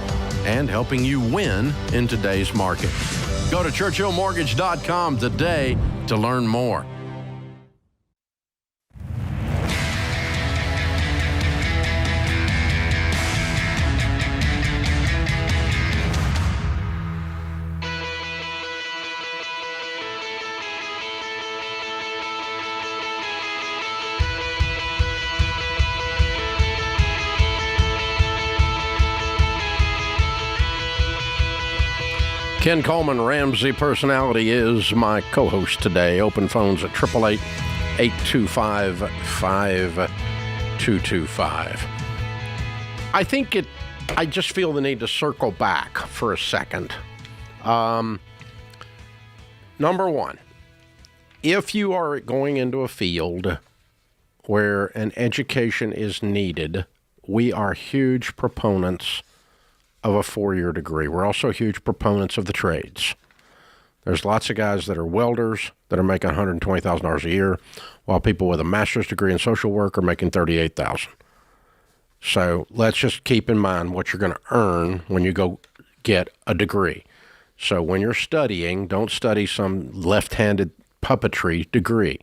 and helping you win in today's market. Go to churchillmortgage.com today to learn more. Ken Coleman, Ramsey Personality, is my co-host today. Open phones at 888-825-5225. I just feel the need to circle back for a second. Number one, if you are going into a field where an education is needed, we are huge proponents of a 4-year degree. We're also huge proponents of the trades. There's lots of guys that are welders that are making $120,000 a year, while people with a master's degree in social work are making $38,000. So let's just keep in mind what you're going to earn when you go get a degree. So when you're studying, don't study some left-handed puppetry degree.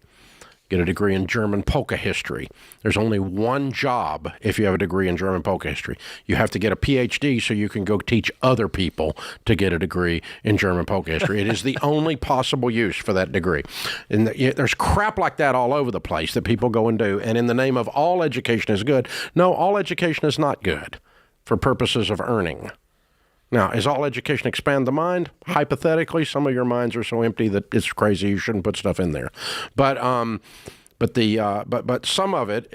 Get a degree in German polka history. There's only one job if you have a degree in German polka history. You have to get a PhD so you can go teach other people to get a degree in German polka history. It is the only possible use for that degree. And there's crap like that all over the place that people go and do. And in the name of all education is good, no, all education is not good for purposes of earning. Now, is all education expand the mind? Hypothetically, some of your minds are so empty that it's crazy. You shouldn't put stuff in there. But some of it,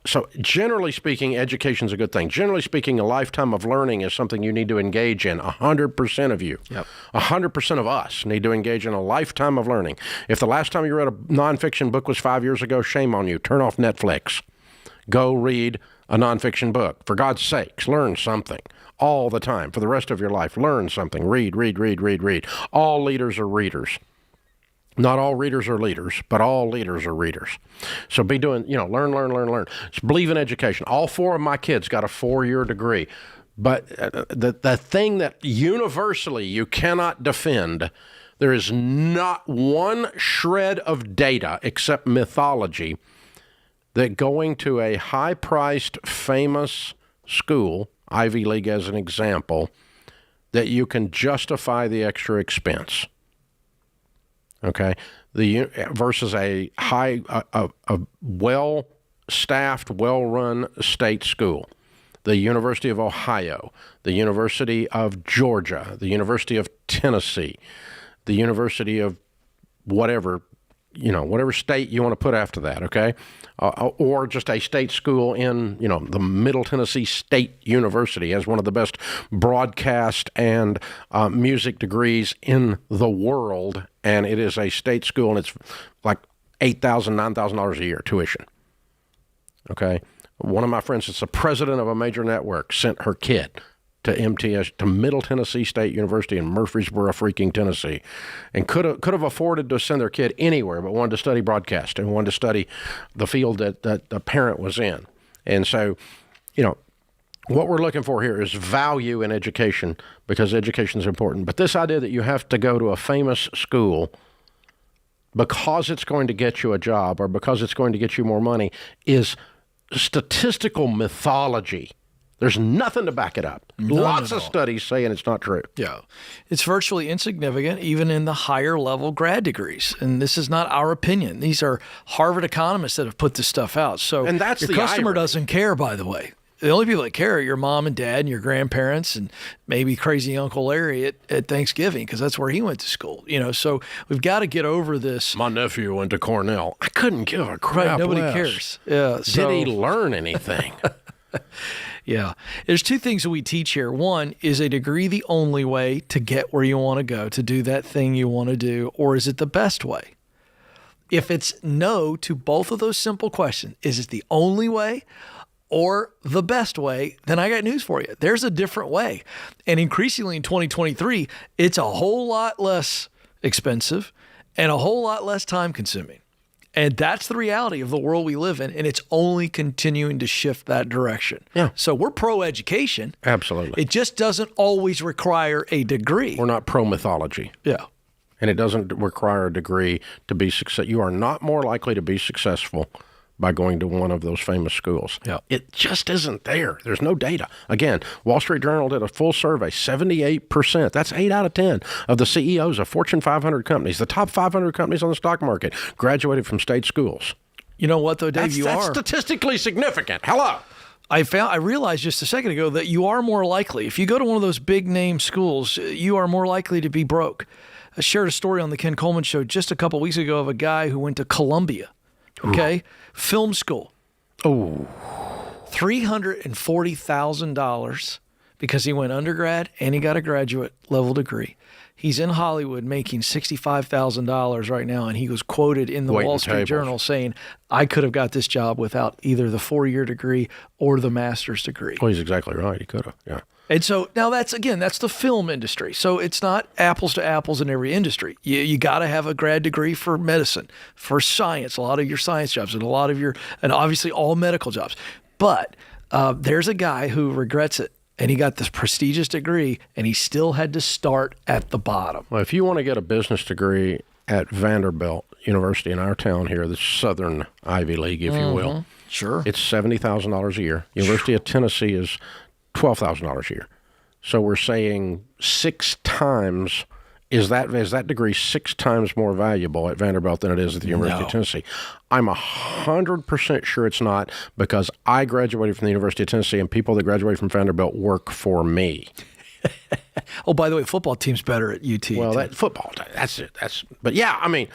so generally speaking, education's a good thing. Generally speaking, a lifetime of learning is something you need to engage in. 100% of you, 100% of us need to engage in a lifetime of learning. If the last time you read a nonfiction book was 5 years ago, shame on you. Turn off Netflix. Go read a nonfiction book. For God's sakes, learn something. All the time, for the rest of your life, learn something. Read. All leaders are readers. Not all readers are leaders, but all leaders are readers. So be doing, learn. Just believe in education. All 4 of my kids got a 4-year degree. But the thing that universally you cannot defend, there is not one shred of data except mythology that going to a high-priced, famous school, Ivy League as an example, that you can justify the extra expense. Okay, versus a well-staffed, well-run state school, the University of Ohio, the University of Georgia, the University of Tennessee, the University of whatever state you want to put after that, okay? Or just a state school in, the Middle Tennessee State University has one of the best broadcast and music degrees in the world, and it is a state school, and it's like $8,000, $9,000 a year tuition, okay? One of my friends that's the president of a major network sent her kid to Middle Tennessee State University in Murfreesboro, freaking Tennessee, and could have afforded to send their kid anywhere, but wanted to study broadcast and wanted to study the field that the parent was in. And so, what we're looking for here is value in education, because education is important. But this idea that you have to go to a famous school because it's going to get you a job or because it's going to get you more money is statistical mythology. There's nothing to back it up. Lots of studies saying it's not true. Yeah. It's virtually insignificant, even in the higher level grad degrees. And this is not our opinion. These are Harvard economists that have put this stuff out. So and that's your the customer irony. doesn't care, by the way. The only people that care are your mom and dad and your grandparents and maybe crazy Uncle Larry at Thanksgiving, because that's where he went to school. So we've got to get over this. My nephew went to Cornell. I couldn't give a crap. Right, nobody less. cares. Yeah. Did he learn anything? Yeah. There's two things that we teach here. One, is a degree the only way to get where you want to go, to do that thing you want to do, or is it the best way? If it's no to both of those simple questions, is it the only way or the best way, then I got news for you. There's a different way. And increasingly in 2023, it's a whole lot less expensive and a whole lot less time consuming. And that's the reality of the world we live in, and it's only continuing to shift that direction. Yeah. So we're pro-education. Absolutely. It just doesn't always require a degree. We're not pro-mythology. Yeah. And it doesn't require a degree to be successful. You are not more likely to be successful by going to one of those famous schools. Yeah. It just isn't there. There's no data. Again, Wall Street Journal did a full survey. 78%, that's 8 out of 10 of the CEOs of Fortune 500 companies, the top 500 companies on the stock market, graduated from state schools. You know what, though, Dave? That's statistically significant. Hello. I realized just a second ago that you are more likely, if you go to one of those big name schools, you are more likely to be broke. I shared a story on the Ken Coleman Show just a couple weeks ago of a guy who went to Columbia. Okay, film school. Oh, $340,000 because he went undergrad and he got a graduate level degree. He's in Hollywood making $65,000 right now, and he was quoted in the Wall Street Journal saying, I could have got this job without either the 4-year degree or the master's degree. Well, he's exactly right. He could have, yeah. And so now that's the film industry. So it's not apples to apples in every industry. You got to have a grad degree for medicine, for science, a lot of your science jobs, and and obviously all medical jobs. But there's a guy who regrets it, and he got this prestigious degree, and he still had to start at the bottom. Well, if you want to get a business degree at Vanderbilt University in our town here, the Southern Ivy League, if you will, sure, it's $70,000 a year. University of Tennessee is $12,000 a year. So we're saying 6 times, is that degree 6 times more valuable at Vanderbilt than it is at the University of Tennessee? I'm 100% sure it's not, because I graduated from the University of Tennessee, and people that graduate from Vanderbilt work for me. Oh, by the way, football team's better at UT. Well, football, that's it. But yeah, I mean,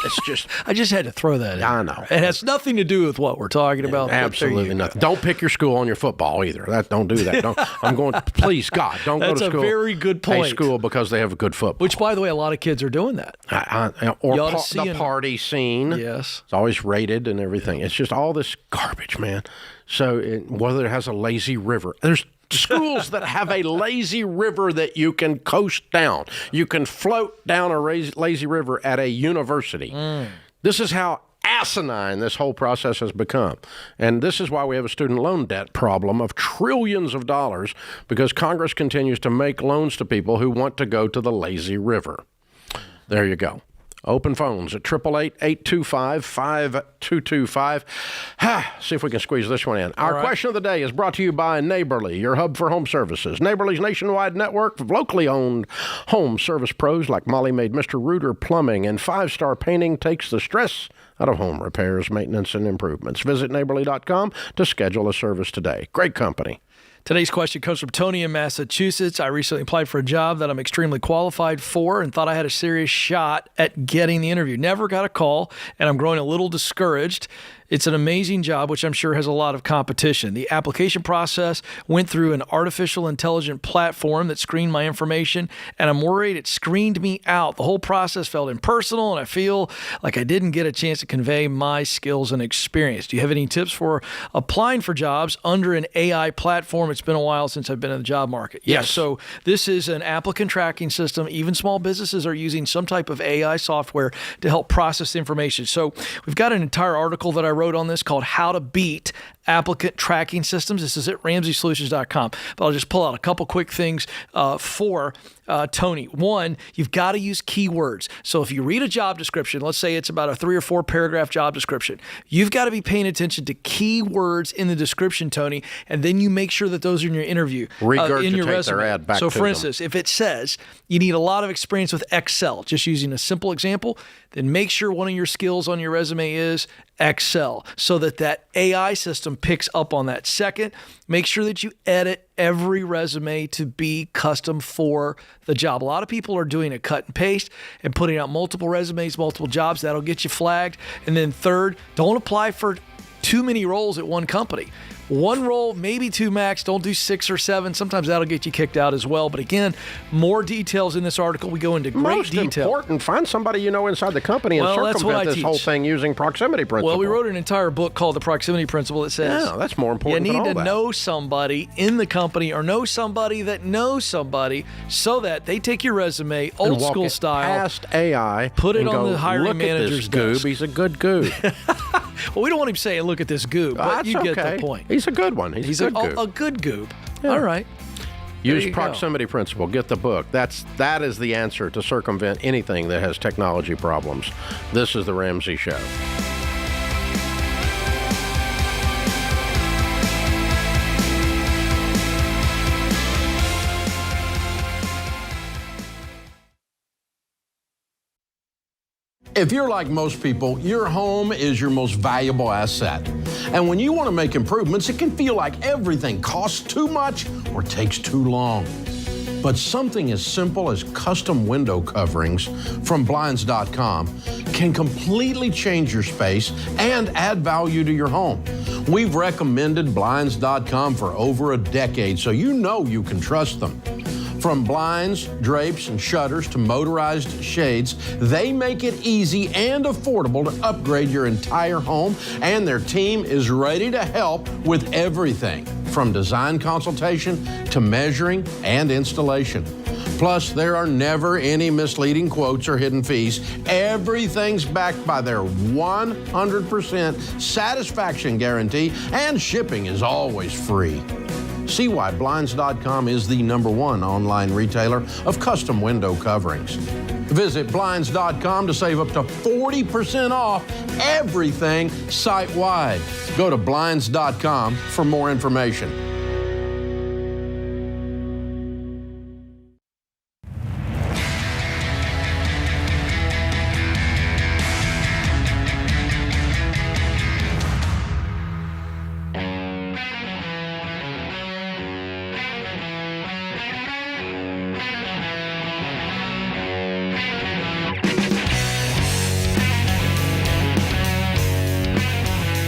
it's just. I just had to throw that in. I know. It has nothing to do with what we're talking about. Absolutely nothing. Don't pick your school on your football either. Don't do that. I'm going, please, God, don't go to school. That's a very good point. A school because they have a good football. Which, by the way, a lot of kids are doing that. The party scene. Yes. It's always rated and everything. It's just all this garbage, man. So whether it has a lazy river, there's schools that have a lazy river that you can coast down. You can float down a lazy river at a university. This is how asinine this whole process has become. And this is why we have a student loan debt problem of trillions of dollars, because Congress continues to make loans to people who want to go to the lazy river. There you go. Open phones at 888-825-5225. See if we can squeeze this one in. Our question of the day is brought to you by Neighborly, your hub for home services. Neighborly's nationwide network of locally owned home service pros like Molly Maid, Mr. Reuter Plumbing, and 5-Star Painting takes the stress out of home repairs, maintenance, and improvements. Visit neighborly.com to schedule a service today. Great company. Today's question comes from Tony in Massachusetts. I recently applied for a job that I'm extremely qualified for and thought I had a serious shot at getting the interview. Never got a call, and I'm growing a little discouraged. It's an amazing job, which I'm sure has a lot of competition. The application process went through an artificial intelligent platform that screened my information, and I'm worried it screened me out. The whole process felt impersonal, and I feel like I didn't get a chance to convey my skills and experience. Do you have any tips for applying for jobs under an AI platform? It's been a while since I've been in the job market. Yes. So this is an applicant tracking system. Even small businesses are using some type of AI software to help process information. So we've got an entire article that I wrote on this called How to Beat Applicant Tracking Systems. This is at RamseySolutions.com. But I'll just pull out a couple quick things for Tony. One, you've got to use keywords. So if you read a job description, let's say it's about a 3 or 4 paragraph job description, you've got to be paying attention to keywords in the description, Tony, and then you make sure that those are in your interview, in your resume. Their ad back so to for instance, if it says you need a lot of experience with Excel, just using a simple example, then make sure one of your skills on your resume is Excel, so that that AI system picks up on that. Second, make sure that you edit every resume to be custom for the job. A lot of people are doing a cut and paste and putting out multiple resumes, multiple jobs. That'll get you flagged. And then third, don't apply for too many roles at one company. One role, maybe 2 max. Don't do 6 or 7. Sometimes that'll get you kicked out as well. But again, more details in this article. We go into great detail. Most important, find somebody you know inside the company and circumvent this whole thing using proximity principle. Well, we wrote an entire book called The Proximity Principle that says that's more important you than need all to that. know somebody in the company or know somebody that knows somebody so that they take your resume, old school style, past AI, put it and on go, the hiring look manager's at this goob. desk. He's a good goob. Well, we don't want him saying, look at this goob, but That's you get okay. the point. He's a good one. He's a good goob. A good goob. Yeah. All right. Use proximity principle. Get the book. That is the answer to circumvent anything that has technology problems. This is the Ramsey Show. If you're like most people, your home is your most valuable asset. And when you want to make improvements, it can feel like everything costs too much or takes too long. But something as simple as custom window coverings from Blinds.com can completely change your space and add value to your home. We've recommended Blinds.com for over a decade, so you know you can trust them. From blinds, drapes, and shutters to motorized shades, they make it easy and affordable to upgrade your entire home, and their team is ready to help with everything from design consultation to measuring and installation. Plus, there are never any misleading quotes or hidden fees. Everything's backed by their 100% satisfaction guarantee, and shipping is always free. See why Blinds.com is the #1 online retailer of custom window coverings. Visit Blinds.com to save up to 40% off everything site-wide. Go to Blinds.com for more information.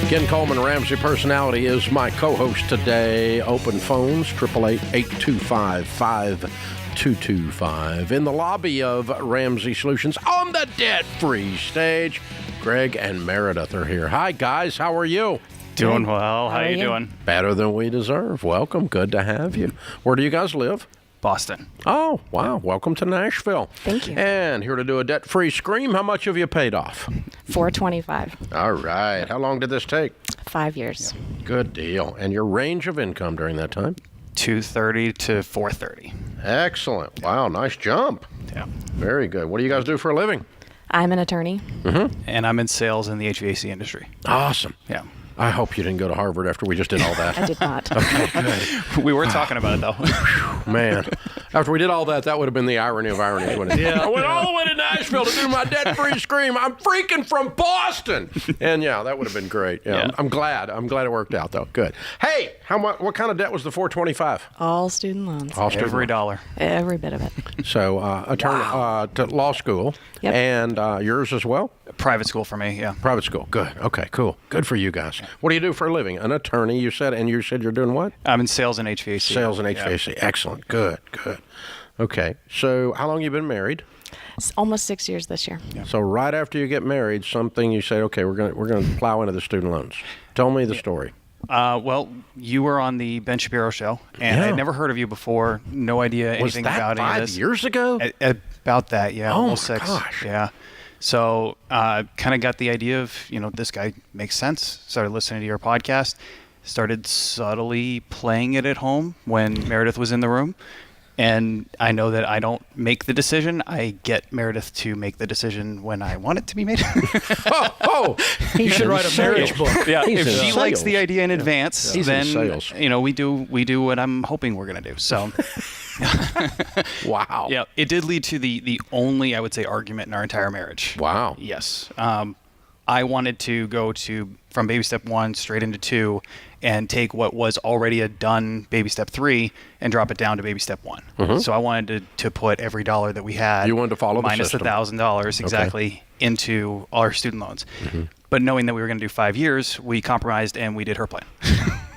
Ken Coleman, Ramsey Personality, is my co-host today. Open phones, 888-825-5225. In the lobby of Ramsey Solutions on the debt-free stage, Greg and Meredith are here. Hi, guys. How are you? Doing well. How are you doing? Better than we deserve. Welcome. Good to have you. Where do you guys live? Boston. Oh, wow. Welcome to Nashville. Thank you. And here to do a debt-free scream. How much have you paid off? $425. All right. How long did this take? 5 years. Good deal. And your range of income during that time? $230 to $430. Excellent. Wow, nice jump. Yeah. Very good. What do you guys do for a living? I'm an attorney. Mm-hmm. And I'm in sales in the HVAC industry. Awesome. Yeah. I hope you didn't go to Harvard after we just did all that. I did not. Okay, good. We were talking about it, though. Man, after we did all that, that would have been the irony of ironies, wouldn't it? Yeah. I went all the way to Nashville to do my debt-free scream. I'm freaking from Boston. And yeah, that would have been great. Yeah. I'm glad. I'm glad it worked out, though. Good. Hey, what kind of debt was the $425? All student loans. All student Every loans. dollar. Every bit of it. So, attorney to law school. Yep. And yours as well? Private school for me, yeah. Private school. Good. Okay, cool. Good for you guys. What do you do for a living? An attorney, you said, and you said you're doing what? I'm in sales and HVAC. Sales and HVAC. Yeah. Excellent. Good. Okay. So how long you been married? It's almost 6 years this year. Yeah. So right after you get married, something you say, okay, we're gonna plow into the student loans. Tell me the story. Well, you were on the Ben Shapiro show, and I'd never heard of you before. No idea anything about any of this. Was that 5 years ago? About that, yeah. Oh, almost my 6. gosh. Yeah. So kind of got the idea of, this guy makes sense. Started listening to your podcast. Started subtly playing it at home when Meredith was in the room. And I know that I don't make the decision. I get Meredith to make the decision when I want it to be made. You should write a marriage book. Yeah, He's if in she sales. likes the idea in advance, He's in then sales. we do what I'm hoping we're gonna do. So, Wow. yeah, it did lead to the only, I would say, argument in our entire marriage. Wow. Yes. I wanted to go from baby step 1 straight into 2 and take what was already a done baby step 3 and drop it down to baby step 1. Mhm. So I wanted to put every dollar that we had, You wanted to follow the minus system. $1,000 exactly, into our student loans. Mm-hmm. But knowing that we were going to do 5 years, we compromised and we did her plan.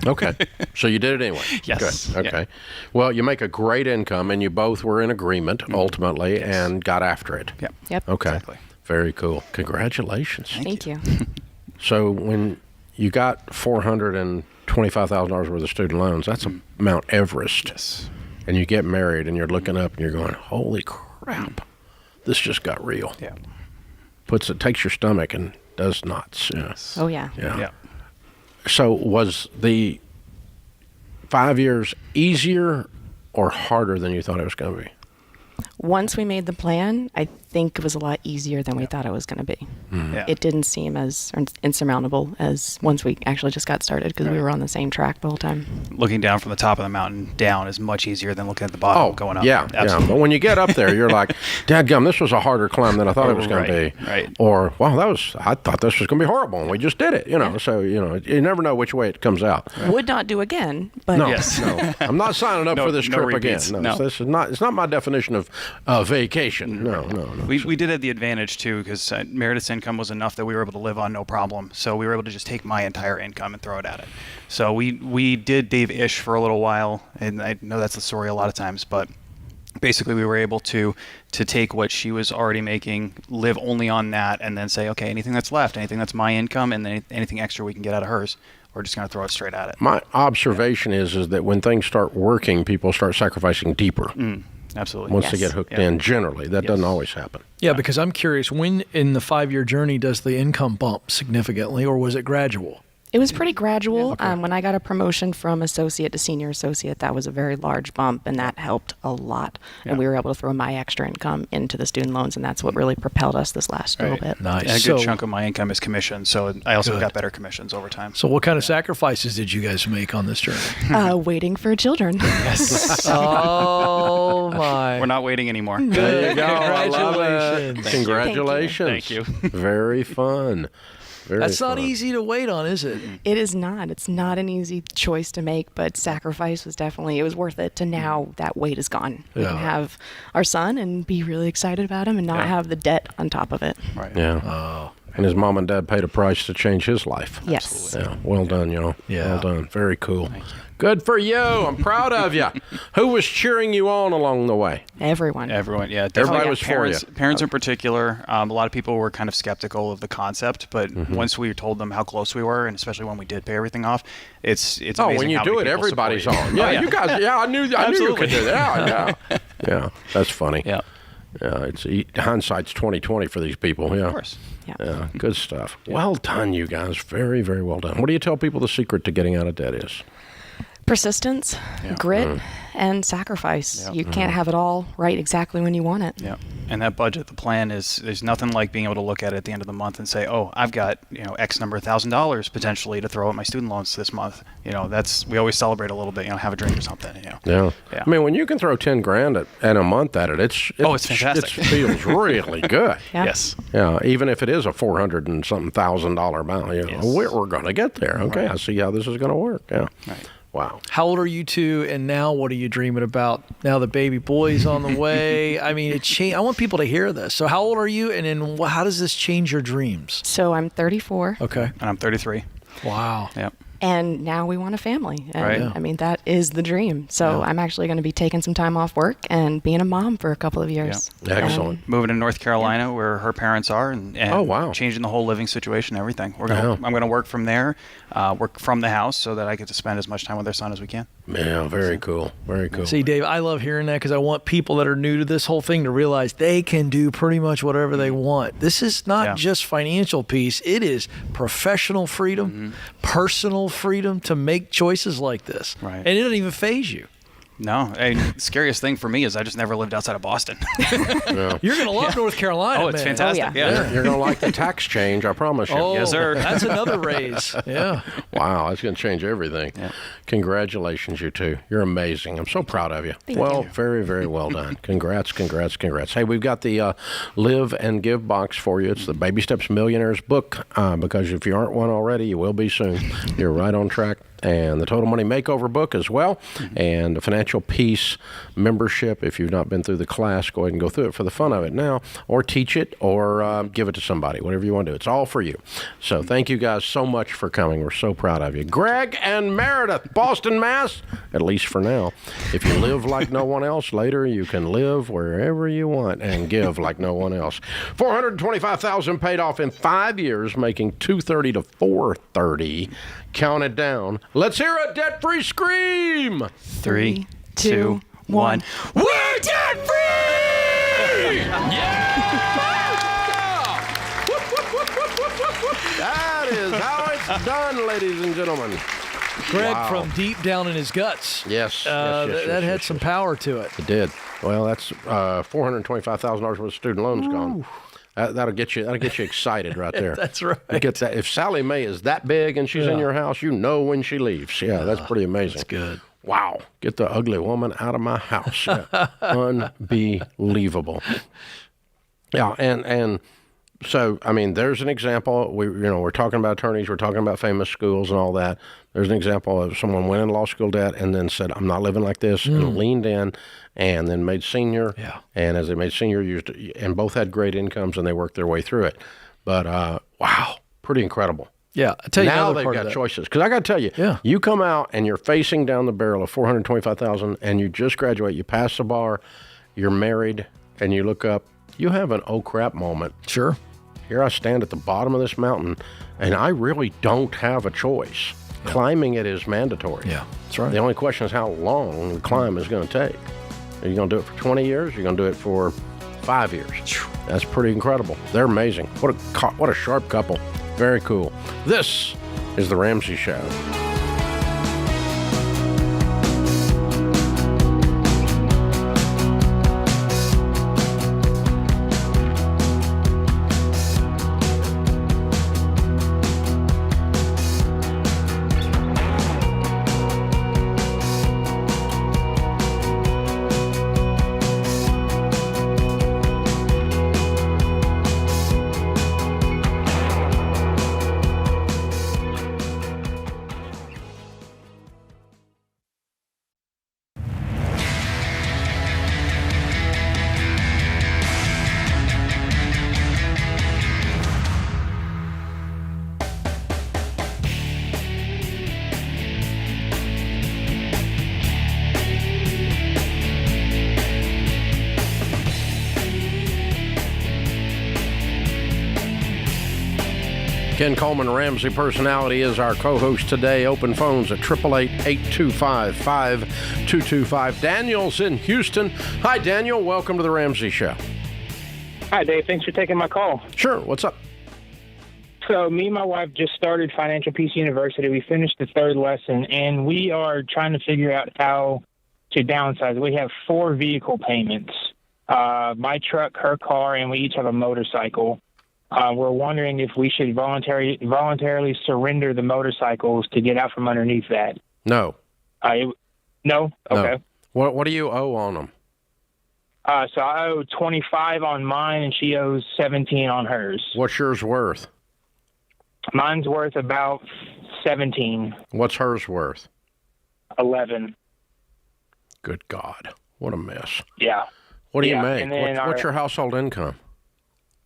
Okay. So you did it anyway. Yes. Good. Okay. Yeah. Well, you make a great income, and you both were in agreement ultimately and got after it. Yep. Yep. Okay. Exactly. Very cool. Congratulations. Thank you. So when you got $425,000 worth of student loans, that's a Mount Everest. Yes. And you get married, and you're looking up, and you're going, "Holy crap! This just got real." Yeah. Takes your stomach and does knots. Yeah. Oh, yeah. Yeah. So was the 5 years easier or harder than you thought it was going to be? Once we made the plan, I think it was a lot easier than we thought it was going to be. Yeah. It didn't seem as insurmountable as once we actually just got started because we were on the same track the whole time. Looking down from the top of the mountain down is much easier than looking at the bottom going up. Yeah. Absolutely. But when you get up there, you're like, "Dadgum, this was a harder climb than I thought it was going to be." Right. Or, "Wow, I thought this was going to be horrible, and we just did it." So you never know which way it comes out. Would not do again, but No, no, I'm not signing up for this no trip repeats. again. No. This is not. It's not my definition of vacation. No. We did have the advantage too because Meredith's income was enough that we were able to live on no problem. So we were able to just take my entire income and throw it at it. So we did Dave-ish for a little while, and I know that's the story a lot of times, but basically we were able to take what she was already making, live only on that, and then say, okay, anything that's left, anything that's my income, and then anything extra we can get out of hers, we're just going to throw it straight at it. My observation is that when things start working, people start sacrificing deeper. Absolutely. Once they get hooked in, generally. That doesn't always happen. Yeah, because I'm curious, when in the 5-year journey does the income bump significantly, or was it gradual? it was pretty gradual. When I got a promotion from associate to senior associate, that was a very large bump, and that helped a lot. And we were able to throw my extra income into the student loans, and that's what really propelled us this last little bit. Nice. And a good chunk of my income is commission, so I also got better commissions over time. So what kind of sacrifices did you guys make on this journey? Waiting for children. Yes. Oh, my. We're not waiting anymore. There you go. I love it. Congratulations. Congratulations. Thank you. Very fun. Very That's not fun. easy to wait on, is it? It is not. It's not an easy choice to make, but sacrifice was definitely, it was worth it to now that weight is gone. We can have our son and be really excited about him and not have the debt on top of it. Right. Yeah. Oh. And his mom and dad paid a price to change his life. Yes. Yeah. Well done, y'all. Yeah. Well done. Very cool. Good for you. I'm proud of you. Who was cheering you on along the way? Everyone. Everyone, yeah. Everybody definitely. was for you. Parents in particular. A lot of people were kind of skeptical of the concept, but once we told them how close we were, and especially when we did pay everything off, it's amazing when you how do many it, people everybody's support on. you. Yeah, you guys. Yeah, I knew you could do that. Yeah. That's funny. Yeah. Yeah, it's hindsight's 20/20 for these people. Yeah. Of course. Yeah, good stuff. Well done, you guys. Very, very well done. What do you tell people the secret to getting out of debt is? Persistence, grit, and sacrifice. You can't have it all right exactly when you want it. Yeah. And that budget, the plan there's nothing like being able to look at it at the end of the month and say, oh, I've got, X number of $1,000 potentially to throw at my student loans this month. We always celebrate a little bit, have a drink or something, Yeah. Yeah. I mean, when you can throw $10,000 at a month at it, it's fantastic. It feels really good. Yeah. Yes. Yeah, even if it is a $400 and something thousand amount, we're going to get there. Okay, I see how this is going to work. Yeah. Right. Wow. How old are you two, and now what are you dreaming about? Now the baby boy's on the way. I mean, I want people to hear this. So how old are you, and then how does this change your dreams? So I'm 34. Okay. And I'm 33. Wow. Yep. And now we want a family. And, Right. I mean, that is the dream. So I'm actually going to be taking some time off work and being a mom for a couple of years. Yeah. Excellent. Moving to North Carolina where her parents are and oh, wow. changing the whole living situation, everything. I'm going to work from there, work from the house so that I get to spend as much time with their son as we can. Yeah, very cool. Very cool. See, Dave, I love hearing that because I want people that are new to this whole thing to realize they can do pretty much whatever they want. This is not just financial peace. It is professional freedom, personal freedom to make choices like this. Right. And it doesn't even faze you. No, the scariest thing for me is I just never lived outside of Boston. You're going to love North Carolina, Oh, it's man. fantastic. Oh, yeah. You're going to like the tax change, I promise you. Oh, Yes, sir. That's another raise. Yeah. Wow, that's going to change everything. Yeah. Congratulations, you two. You're amazing. I'm so proud of you. Thank well, you. very, very well done. Congrats. Hey, we've got the Live and Give box for you. It's the Baby Steps Millionaires book, because if you aren't one already, you will be soon. You're right on track. And the Total Money Makeover book as well, and the Financial Peace membership. If you've not been through the class, go ahead and go through it for the fun of it now, or teach it, or give it to somebody, whatever you want to do. It's all for you. So thank you guys so much for coming. We're so proud of you. Greg and Meredith, Boston, Mass, at least for now. If you live like no one else, later you can live wherever you want and give like no one else. $425,000 paid off in 5 years, making $230 to $430. Count it down. Let's hear a debt-free scream. 3, 2, 1. We're debt-free! Yeah! That is how it's done, ladies and gentlemen. Greg Wow. from deep down in his guts. Yes. That had some power to it. It did. Well, that's $425,000 worth of student loans gone. That'll get you excited right there. That's right. You get that. If Sally Mae is that big and she's in your house, you know when she leaves. Yeah, that's pretty amazing. That's good. Wow. Get the ugly woman out of my house. Yeah. Unbelievable. Yeah, and so, I mean, there's an example. We're talking about attorneys, we're talking about famous schools and all that. There's an example of someone went into law school debt and then said, I'm not living like this, and leaned in, and then made senior. Yeah. And as they made senior, and both had great incomes, and they worked their way through it. But, wow, pretty incredible. Yeah, I tell you now another they've part got of that. choices. Because I got to tell you, you come out and you're facing down the barrel of $425,000, and you just graduate, you pass the bar, you're married, and you look up, you have an oh crap moment. Sure. Here I stand at the bottom of this mountain, and I really don't have a choice. Yeah. Climbing it is mandatory. Yeah, that's right. The only question is how long the climb is going to take. Are you going to do it for 20 years? Or are you going to do it for 5 years? That's pretty incredible. They're amazing. What a sharp couple. Very cool. This is The Ramsey Show. Ken Coleman, Ramsey Personality, is our co-host today. Open phones at 888-825-5225. Daniel's in Houston. Hi, Daniel. Welcome to The Ramsey Show. Hi, Dave. Thanks for taking my call. Sure. What's up? So me and my wife just started Financial Peace University. We finished the third lesson, and we are trying to figure out how to downsize. We have 4 vehicle payments, my truck, her car, and we each have a motorcycle. We're wondering if we should voluntarily surrender the motorcycles to get out from underneath that. No. No? Okay. No. What do you owe on them? So I owe $25 on mine, and she owes $17 on hers. What's yours worth? Mine's worth about $17. What's hers worth? 11. Good God. What a mess. Yeah. What do you Yeah, make? and then What's your household income?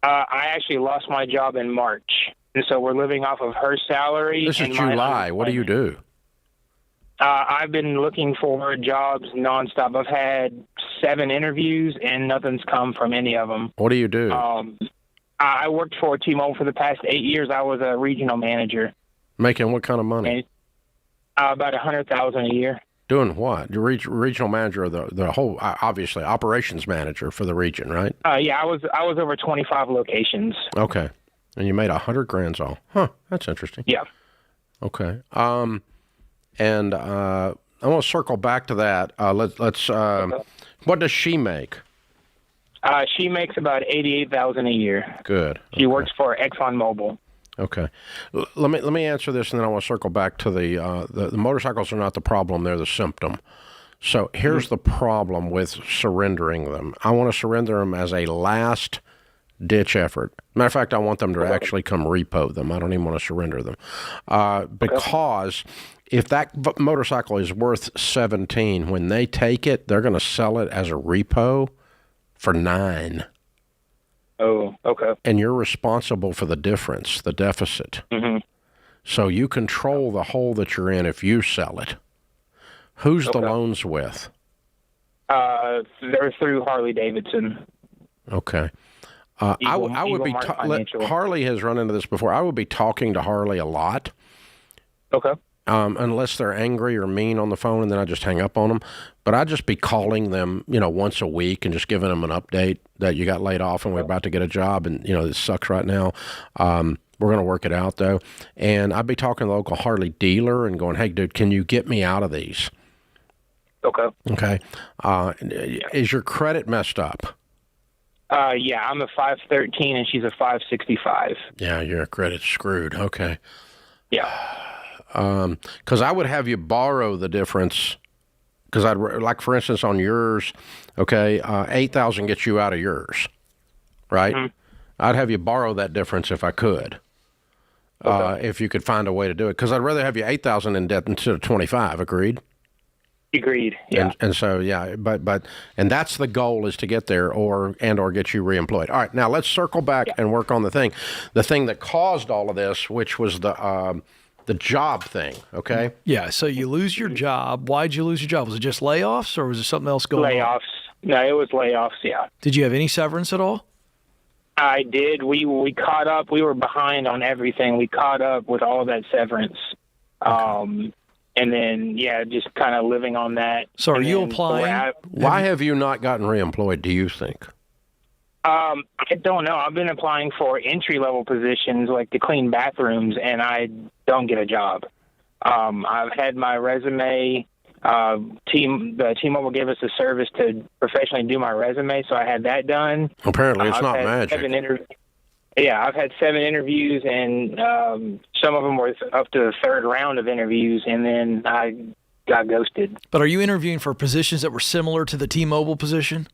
I actually lost my job in March, and so we're living off of her salary. This is and my July. What do you do? I've been looking for jobs nonstop. I've had 7 interviews, and nothing's come from any of them. What do you do? I worked for T-Mobile for the past 8 years. I was a regional manager. Making what kind of money? And, about $100,000 a year. Doing what? You're regional manager of the whole, obviously, operations manager for the region, right? Yeah, I was over 25 locations. Okay. And you made $100,000 all. Huh, that's interesting. Yeah. Okay. And I want to circle back to that. Let's. What does she make? She makes about $88,000 a year. Good. She works for ExxonMobil. Okay. Let me answer this, and then I want to circle back to the motorcycles are not the problem; they're the symptom. So here's the problem with surrendering them. I want to surrender them as a last ditch effort. Matter of fact, I want them to actually come repo them. I don't even want to surrender them because if that motorcycle is worth 17, when they take it, they're going to sell it as a repo for 9. Oh, okay. And you're responsible for the difference, the deficit. Mm-hmm. So you control the hole that you're in if you sell it. Who's the loans with? They're through Harley Davidson. Okay. I would be Harley has run into this before. I would be talking to Harley a lot. Okay. Unless they're angry or mean on the phone, and then I just hang up on them. But I'd just be calling them, once a week and just giving them an update that you got laid off and we're about to get a job, and this sucks right now. We're going to work it out though. And I'd be talking to the local Harley dealer and going, "Hey, dude, can you get me out of these?" Okay. Okay. Is your credit messed up? Yeah, I'm a 513 and she's a 565. Yeah, your credit's screwed. Okay. Yeah. Because I would have you borrow the difference. Because I'd like, for instance, on yours, okay, 8,000 gets you out of yours, right? Mm-hmm. I'd have you borrow that difference if I could, if you could find a way to do it. Because I'd rather have you 8,000 in debt instead of 25. Agreed. Agreed. Yeah. And so yeah, but that's the goal, is to get there or get you reemployed. All right, now let's circle back and work on the thing that caused all of this, which was the job thing, okay? Yeah, so you lose your job. Why'd you lose your job? Was it just layoffs, or was there something else going on? Layoffs. No, it was layoffs, yeah. Did you have any severance at all? I did. We caught up. We were behind on everything. We caught up with all that severance. Okay. And then, just kind of living on that. So are you applying? Why have you not gotten reemployed, do you think? I don't know. I've been applying for entry-level positions like to clean bathrooms, and I don't get a job. I've had my resume. T-Mobile gave us a service to professionally do my resume, so I had that done. Apparently, it's not magic. I've had 7 interviews, and some of them were up to the 3rd round of interviews, and then I got ghosted. But are you interviewing for positions that were similar to the T-Mobile position?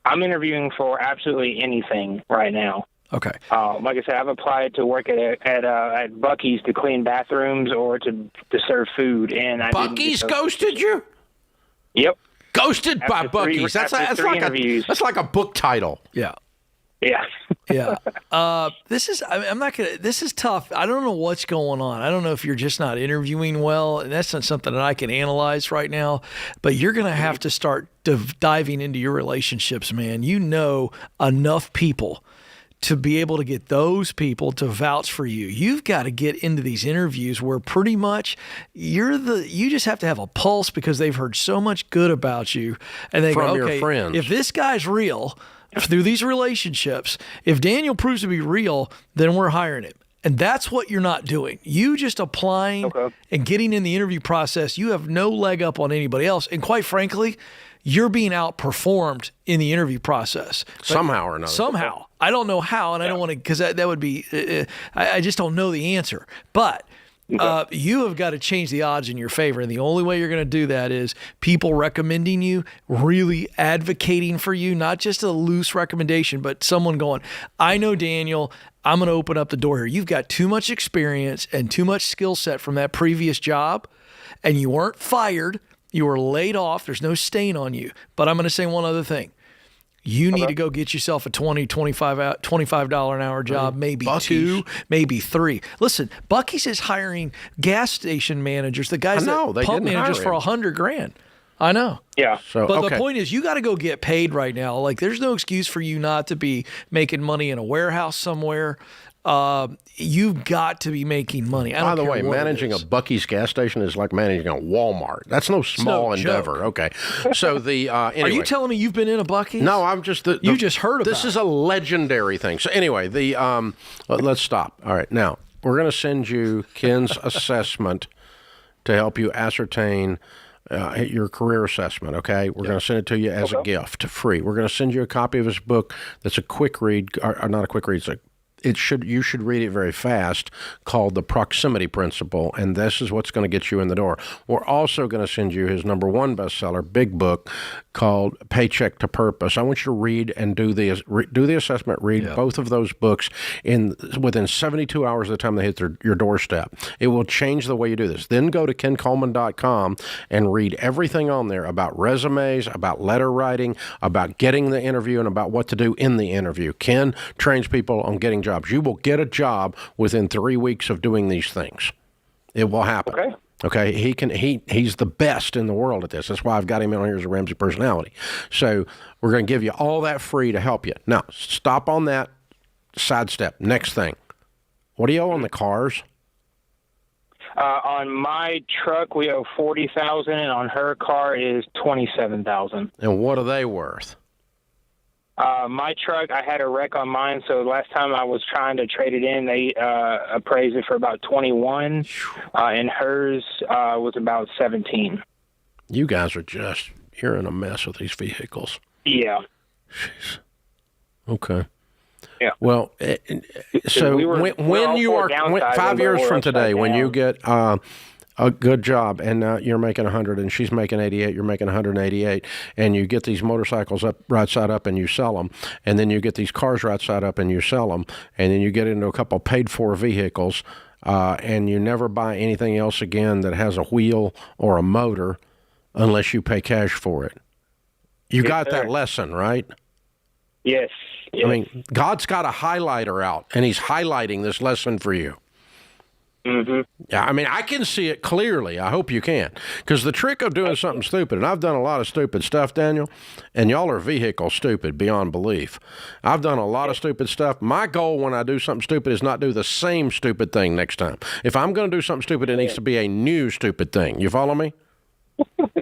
I'm interviewing for absolutely anything right now. Okay. Like I said, I've applied to work at Buc-ee's to clean bathrooms or to serve food, and Buc-ee's ghosted you? Yep. Ghosted by Buc-ee's. That's like a book title. Yeah. Yeah. Yeah. This is tough. I don't know what's going on. I don't know if you're just not interviewing well, and that's not something that I can analyze right now, but you're going to have to start diving into your relationships, man. You know enough people to be able to get those people to vouch for you. You've got to get into these interviews where pretty much you just have to have a pulse, because they've heard so much good about you, and they from go, your okay, friends. If this guy's real through these relationships, if Daniel proves to be real, then we're hiring him. And that's what you're not doing. You just applying and getting in the interview process, you have no leg up on anybody else. And quite frankly, you're being outperformed in the interview process. Somehow or another. Somehow. I don't know how, and I don't want to, because that would be, I just don't know the answer. But you have got to change the odds in your favor. And the only way you're going to do that is people recommending you, really advocating for you, not just a loose recommendation, but someone going, I know Daniel, I'm going to open up the door here. You've got too much experience and too much skill set from that previous job and you weren't fired, you were laid off, there's no stain on you. But I'm going to say one other thing. You need to go get yourself a $25 an hour job, maybe Buc-ee's. 2, maybe 3. Listen, Buc-ee's is hiring gas station managers, the guys that pump managers for $100,000. I know. Yeah. So, but the point is, you got to go get paid right now. Like, there's no excuse for you not to be making money in a warehouse somewhere. You've got to be making money. By the way, managing a Buc-ee's gas station is like managing a Walmart. That's no small endeavor. Okay. So the anyway. Are you telling me you've been in a Buc-ee's? No, I'm just you just heard about this is a legendary thing. So anyway, let's stop. All right, now we're going to send you Ken's assessment to help you ascertain your career assessment. Okay, we're going to send it to you as a gift, free. We're going to send you a copy of his book. That's a quick read, or not a quick read. You should read it very fast, called The Proximity Principle, and this is what's going to get you in the door. We're also going to send you his #1 bestseller, big book, called Paycheck to Purpose. I want you to read and do the assessment, read both of those books within 72 hours of the time they hit your doorstep. It will change the way you do this. Then go to kencoleman.com and read everything on there about resumes, about letter writing, about getting the interview, and about what to do in the interview. Ken trains people on getting jobs. You will get a job within 3 weeks of doing these things. It will happen. Okay. He's the best in the world at this. That's why I've got him in here as a Ramsey personality. So we're going to give you all that free to help you. Now, stop on that. Sidestep. Next thing. What do you owe on the cars? On my truck, we owe $40,000, and on her car is $27,000. And what are they worth? My truck, I had a wreck on mine, so last time I was trying to trade it in, they appraised it for about 21, and hers was about 17. You guys you're in a mess with these vehicles. Yeah. Jeez. Okay. Yeah. Well, so when you are 5 years from today, when you get a good job, and you're making 100, and she's making 88, you're making 188, and you get these motorcycles up right side up and you sell them, and then you get these cars right side up and you sell them, and then you get into a couple paid-for vehicles, and you never buy anything else again that has a wheel or a motor unless you pay cash for it. You got that lesson, right? Yes. I mean, God's got a highlighter out, and he's highlighting this lesson for you. Mm-hmm. Yeah, I mean, I can see it clearly. I hope you can. Because the trick of doing something stupid, and I've done a lot of stupid stuff, Daniel, and y'all are vehicle stupid beyond belief. I've done a lot of stupid stuff. My goal when I do something stupid is not do the same stupid thing next time. If I'm going to do something stupid, it needs to be a new stupid thing. You follow me?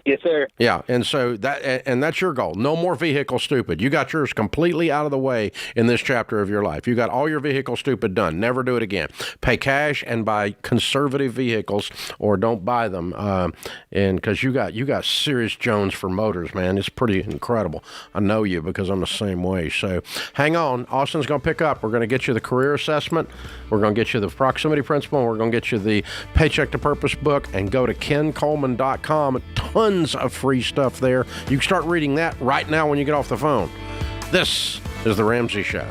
Yes, sir. Yeah, and so that's your goal. No more vehicle stupid. You got yours completely out of the way in this chapter of your life. You got all your vehicle stupid done. Never do it again. Pay cash and buy conservative vehicles, or don't buy them. And because you got serious Jones for motors, man. It's pretty incredible. I know you because I'm the same way. So hang on. Austin's going to pick up. We're going to get you the career assessment. We're going to get you the proximity principle. And we're going to get you the Paycheck to Purpose book. And go to kencoleman.com. Tons of free stuff there. You can start reading that right now when you get off the phone. This is The Ramsey Show.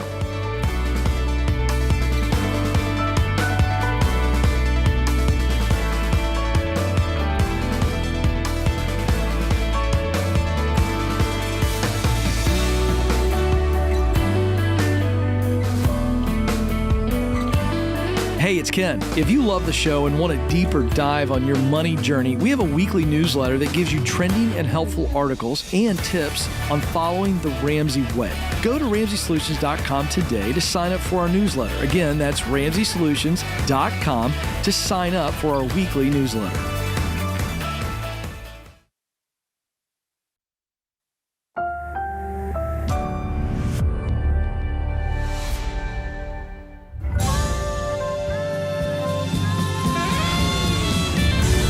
Hey, it's Ken. If you love the show and want a deeper dive on your money journey, we have a weekly newsletter that gives you trending and helpful articles and tips on following the Ramsey way. Go to RamseySolutions.com today to sign up for our newsletter. Again, that's RamseySolutions.com to sign up for our weekly newsletter.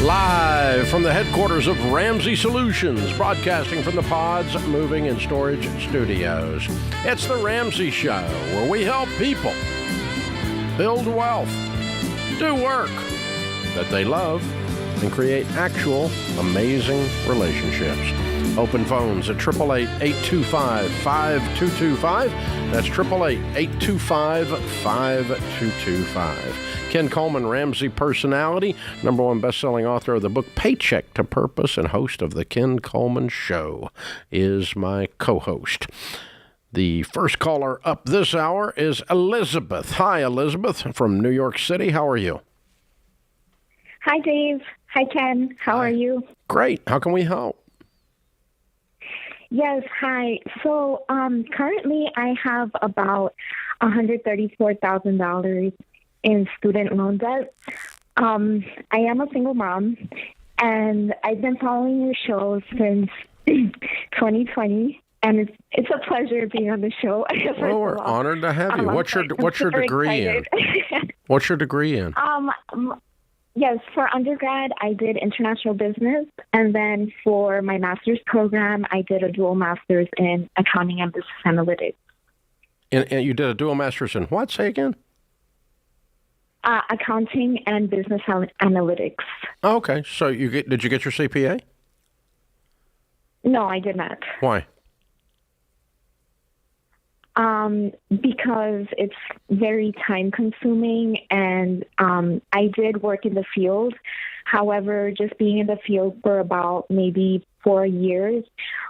Live from the headquarters of Ramsey Solutions, broadcasting from the Pods Moving and Storage Studios. It's the Ramsey Show, where we help people build wealth, do work that they love, and create actual amazing relationships. Open phones at 888-825-5225. That's 888-825-5225. Ken Coleman, Ramsey personality, #1 best-selling author of the book Paycheck to Purpose, and host of The Ken Coleman Show, is my co-host. The first caller up this hour is Elizabeth. Hi, Elizabeth from New York City. How are you? Hi, Dave. Hi, Ken. How are you? Great. How can we help? Yes, hi. So currently I have about $134,000 in student loan debt. I am a single mom, and I've been following your show since 2020. And it's a pleasure being on the show. Well, we're honored to have you. What's your degree in? What's your degree in? Yes, for undergrad, I did international business. And then for my master's program, I did a dual master's in accounting and business analytics. And you did a dual master's in what? Say again? Accounting and business analytics. Oh, okay. So did you get your CPA? No, I did not. Why? Because it's very time consuming, and I did work in the field. However, just being in the field for about maybe 4 years,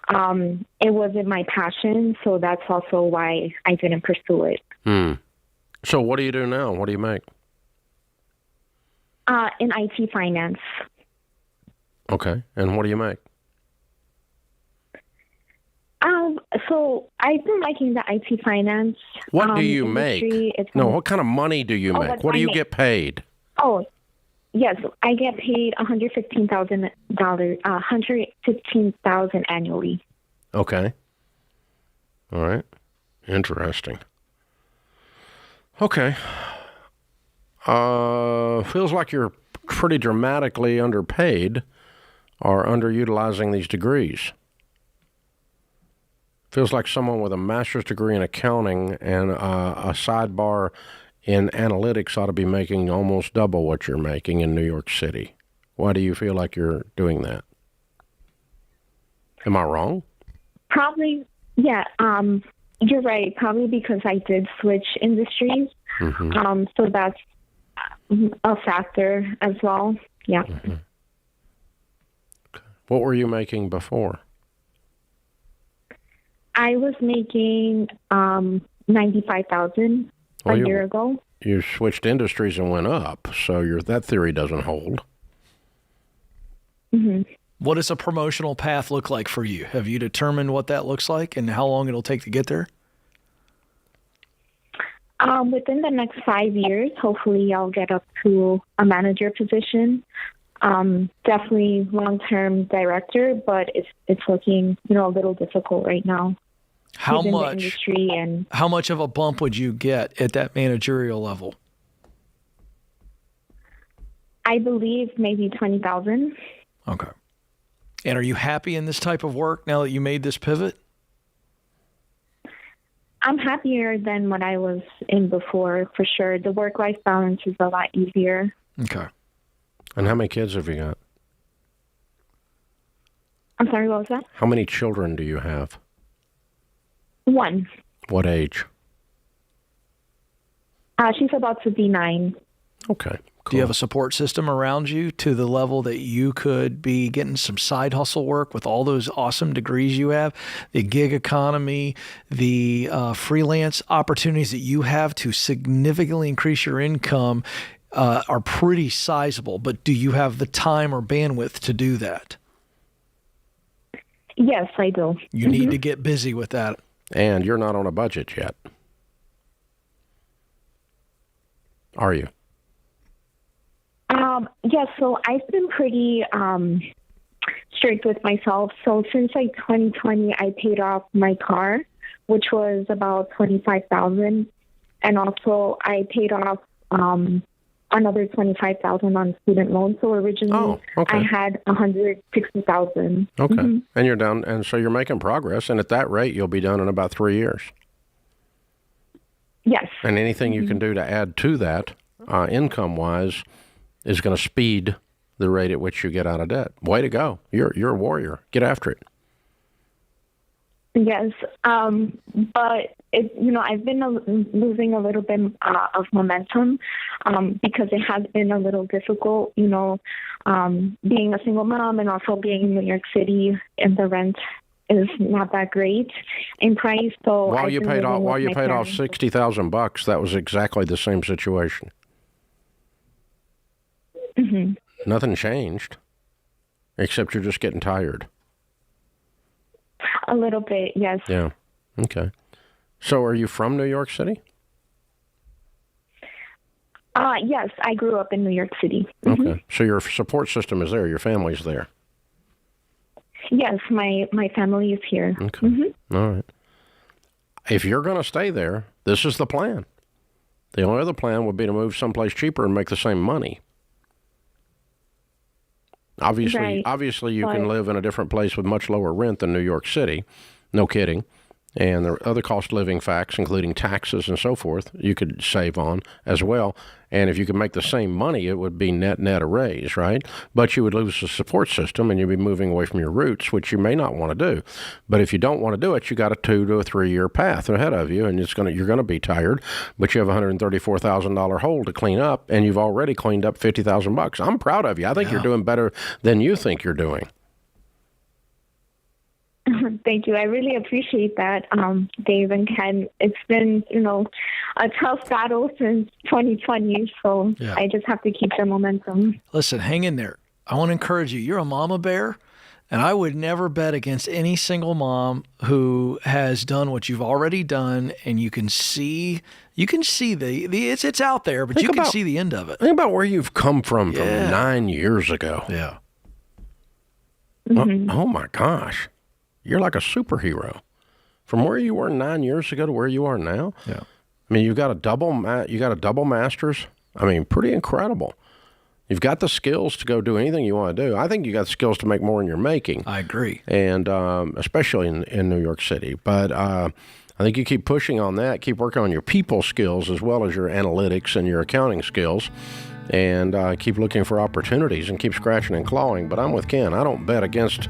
it wasn't my passion, so that's also why I didn't pursue it. So what do you do now? What do you make? In IT finance. Okay. And what do you make? So I've been liking the IT finance. What do you make? No, what kind of money do you make? What do you get paid? Oh, yes, I get paid $115,000 annually. Okay. All right. Interesting. Okay. Feels like you're pretty dramatically underpaid or underutilizing these degrees. Feels like someone with a master's degree in accounting and a sidebar in analytics ought to be making almost double what you're making in New York City. Why do you feel like you're doing that? Am I wrong? Probably, yeah. You're right. Probably because I did switch industries. Mm-hmm. So that's a factor as well. Yeah. Mm-hmm. What were you making before? I was making $95,000 a year ago. You switched industries and went up, so that theory doesn't hold. Mm-hmm. What does a promotional path look like for you? Have you determined what that looks like and how long it'll take to get there? Within the next 5 years, hopefully I'll get up to a manager position. Definitely long-term director, but it's looking, a little difficult right now. How within much? The industry and how much of a bump would you get at that managerial level? I believe maybe 20,000. Okay. And are you happy in this type of work now that you made this pivot? I'm happier than what I was in before, for sure. The work-life balance is a lot easier. Okay. And how many kids have you got? I'm sorry, what was that? How many children do you have? 1. What age? She's about to be 9. Okay. Cool. Do you have a support system around you to the level that you could be getting some side hustle work with all those awesome degrees you have, the gig economy, the freelance opportunities that you have to significantly increase your income are pretty sizable, but do you have the time or bandwidth to do that? Yes, I do. You need to get busy with that. And you're not on a budget yet. Are you? Yes, so I've been pretty strict with myself. So since 2020, I paid off my car, which was about $25,000, and also I paid off another $25,000 on student loans. So originally, I had $160,000. Okay, and you're done, and so you're making progress, and at that rate, you'll be done in about 3 years. Yes. And anything you can do to add to that, income-wise, is going to speed the rate at which you get out of debt. Way to go. You're a warrior. Get after it. Yes, but I've been losing a little bit of momentum because it has been a little difficult, being a single mom and also being in New York City, and the rent is not that great in price. So while you paid off $60,000, that was exactly the same situation. Mm-hmm. Nothing changed, except you're just getting tired. A little bit, yes. Yeah. Okay. So are you from New York City? Yes, I grew up in New York City. Okay. Mm-hmm. So your support system is there. Your family's there. Yes, my family is here. Okay. Mm-hmm. All right. If you're going to stay there, this is the plan. The only other plan would be to move someplace cheaper and make the same money. Obviously, you can live in a different place with much lower rent than New York City. No kidding. And there are other cost of living facts, including taxes and so forth, you could save on as well. And if you could make the same money, it would be net a raise, right? But you would lose the support system and you'd be moving away from your roots, which you may not want to do. But if you don't want to do it, you got a 2 to 3 year path ahead of you, and you're going to be tired, but you have a $134,000 hole to clean up, and you've already cleaned up $50,000. I'm proud of you. I think you're doing better than you think you're doing. Thank you. I really appreciate that, Dave and Ken. It's been, a tough battle since 2020, so I just have to keep the momentum. Listen, hang in there. I want to encourage you. You're a mama bear, and I would never bet against any single mom who has done what you've already done, and you can see it's out there, but you can see the end of it. Think about where you've come from 9 years ago. Yeah. Mm-hmm. Oh my gosh. You're like a superhero. From where you were 9 years ago to where you are now. Yeah. I mean, you got a double master's. I mean, pretty incredible. You've got the skills to go do anything you want to do. I think you got the skills to make more than you're making. I agree. And especially in New York City. But I think you keep pushing on that. Keep working on your people skills as well as your analytics and your accounting skills. And keep looking for opportunities and keep scratching and clawing. But I'm with Ken. I don't bet against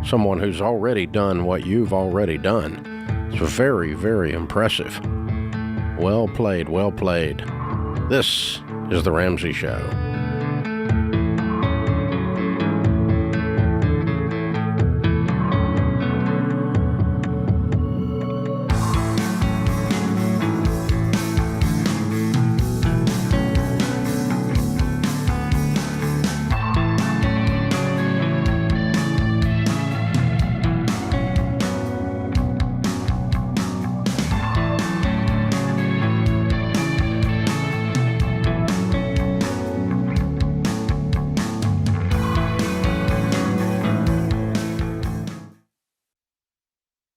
someone who's already done what you've already done. It's very, very impressive. Well played, well played. This is The Ramsey Show.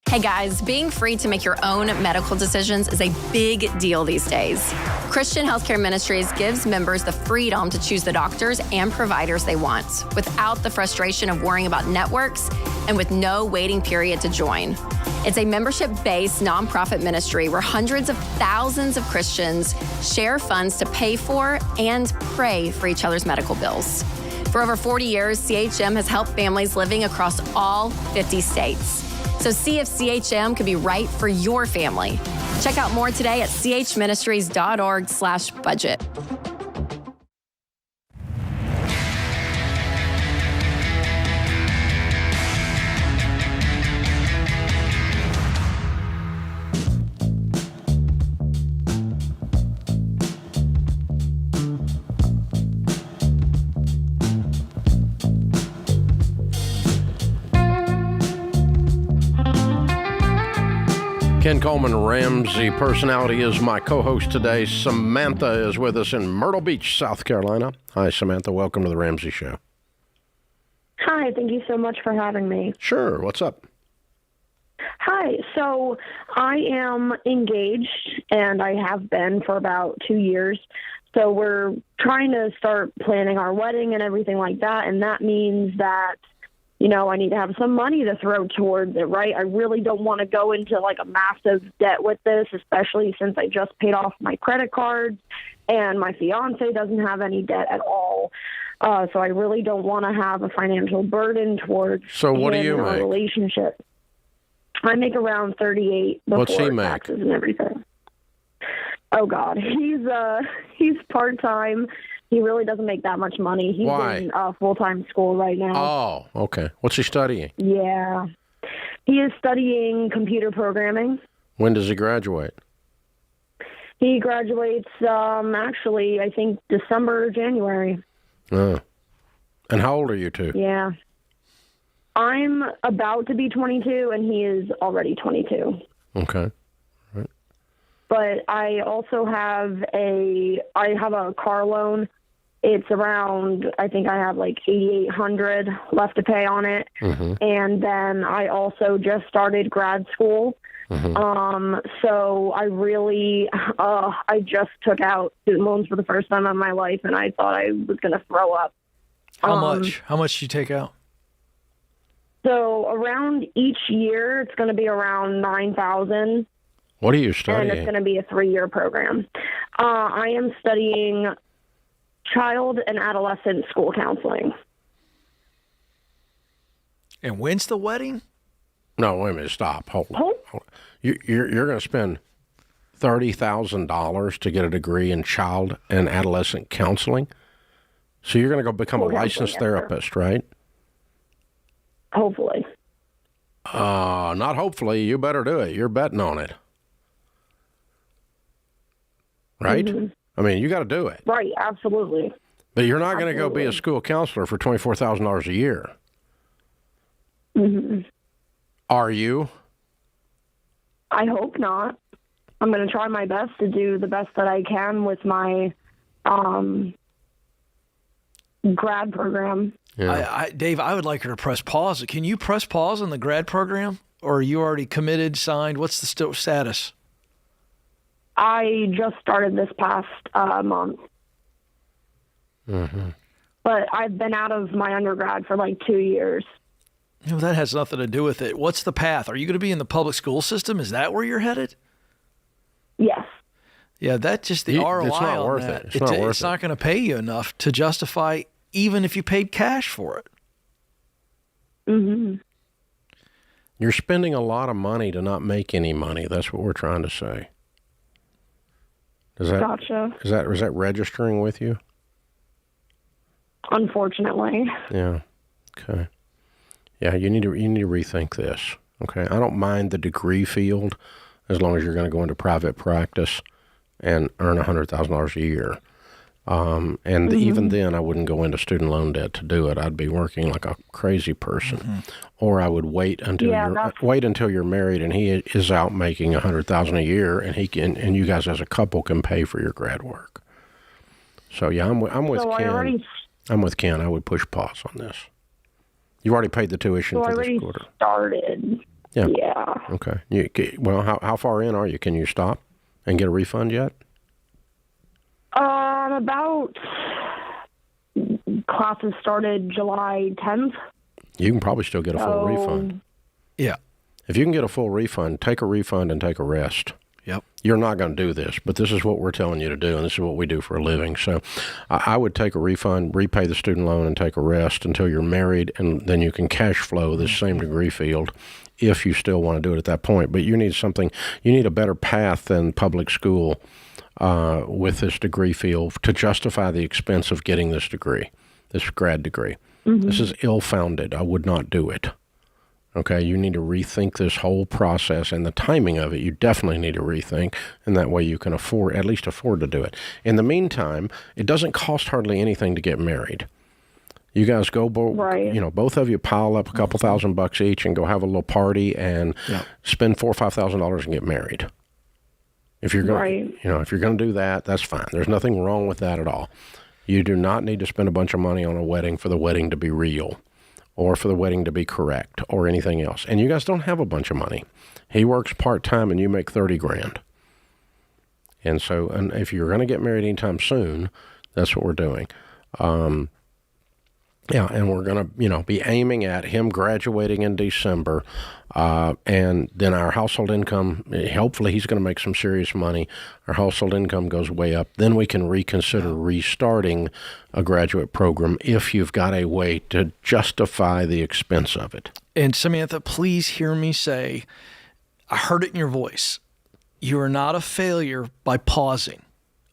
Hey guys, being free to make your own medical decisions is a big deal these days. Christian Healthcare Ministries gives members the freedom to choose the doctors and providers they want without the frustration of worrying about networks and with no waiting period to join. It's a membership-based nonprofit ministry where hundreds of thousands of Christians share funds to pay for and pray for each other's medical bills. For over 40 years, CHM has helped families living across all 50 states. So see if CHM could be right for your family. Check out more today at chministries.org/budget. Ken Coleman, Ramsey personality, is my co-host today. Samantha is with us in Myrtle Beach, South Carolina. Hi, Samantha. Welcome to The Ramsey Show. Hi, thank you so much for having me. Sure. What's up? Hi, so I am engaged, and I have been for about 2 years. So we're trying to start planning our wedding and everything like that, and that means that I need to have some money to throw towards it, right? I really don't want to go into like a massive debt with this, especially since I just paid off my credit cards and my fiance doesn't have any debt at all. So I really don't want to have a financial burden towards So what do you our make? relationship. I make around 38 What's he before make? taxes and everything. Oh God, he's part-time. He really doesn't make that much money. He's Why? in full-time school right now. Oh, okay. What's he studying? Yeah. He is studying computer programming. When does he graduate? He graduates, actually, I think December or January. Oh. And how old are you two? Yeah. I'm about to be 22, and he is already 22. Okay. But I also have a car loan. It's around, I think I have like $8,800 left to pay on it. Mm-hmm. And then I also just started grad school. Mm-hmm. So I really, I just took out student loans for the first time in my life, and I thought I was going to throw up. How much? How much did you take out? So around each year, it's going to be around $9,000. What are you studying? And it's going to be a 3-year program. I am studying child and adolescent school counseling. And when's the wedding? No, wait a minute. Stop. Hold on. You're going to spend $30,000 to get a degree in child and adolescent counseling? So you're going to go become a licensed therapist, right? Hopefully. Not hopefully. You better do it. You're betting on it. Right? Mm-hmm. I mean, you got to do it. Right, absolutely. But you're not going to go be a school counselor for $24,000 a year. Mm-hmm. Are you? I hope not. I'm going to try my best to do the best that I can with my grad program. Yeah. Dave, I would like her to press pause. Can you press pause on the grad program? Or are you already committed, signed? What's the status? I just started this past month. Mm-hmm. But I've been out of my undergrad for like 2 years. You know, that has nothing to do with it. What's the path? Are you going to be in the public school system? Is that where you're headed? Yes. Yeah, that's just the ROI it's not on worth that. it. It's not worth It's not going to pay you enough to justify even if you paid cash for it. Mm-hmm. You're spending a lot of money to not make any money. That's what we're trying to say. Gotcha. Is that registering with you? Unfortunately. Yeah. Okay. Yeah, you need to rethink this. Okay. I don't mind the degree field as long as you're going to go into private practice and earn $100,000 a year. And even then, I wouldn't go into student loan debt to do it. I'd be working like a crazy person, or I would wait until you're married and he is out making $100,000 a year, and and you guys as a couple can pay for your grad work. So yeah, I'm with Ken. I'm with Ken. I would push pause on this. You've already paid the tuition for this quarter. Started. Yeah. Yeah. Okay. Well, how far in are you? Can you stop and get a refund yet? About classes started July 10th. You can probably still get a full refund. Yeah. If you can get a full refund, take a refund and take a rest. Yep. You're not going to do this, but this is what we're telling you to do, and this is what we do for a living. So I would take a refund, repay the student loan, and take a rest until you're married, and then you can cash flow this same degree field if you still want to do it at that point. But you need a better path than public school with this degree field to justify the expense of getting this degree, this grad degree. Mm-hmm. This is ill-founded. I would not do it. Okay, you need to rethink this whole process and the timing of it. You definitely need to rethink, and that way you can at least afford to do it. In the meantime, it doesn't cost hardly anything to get married. You guys go, both of you pile up a couple $1,000 each and go have a little party and spend $4,000 or $5,000 and get married. If you're going, if you're going to do that, that's fine. There's nothing wrong with that at all. You do not need to spend a bunch of money on a wedding for the wedding to be real, or for the wedding to be correct, or anything else. And you guys don't have a bunch of money. He works part-time and you make $30,000. And so, if you're going to get married anytime soon, that's what we're doing. Yeah, and we're going to, be aiming at him graduating in December, and then our household income, hopefully he's going to make some serious money. Our household income goes way up. Then we can reconsider restarting a graduate program if you've got a way to justify the expense of it. And Samantha, please hear me say, I heard it in your voice. You are not a failure by pausing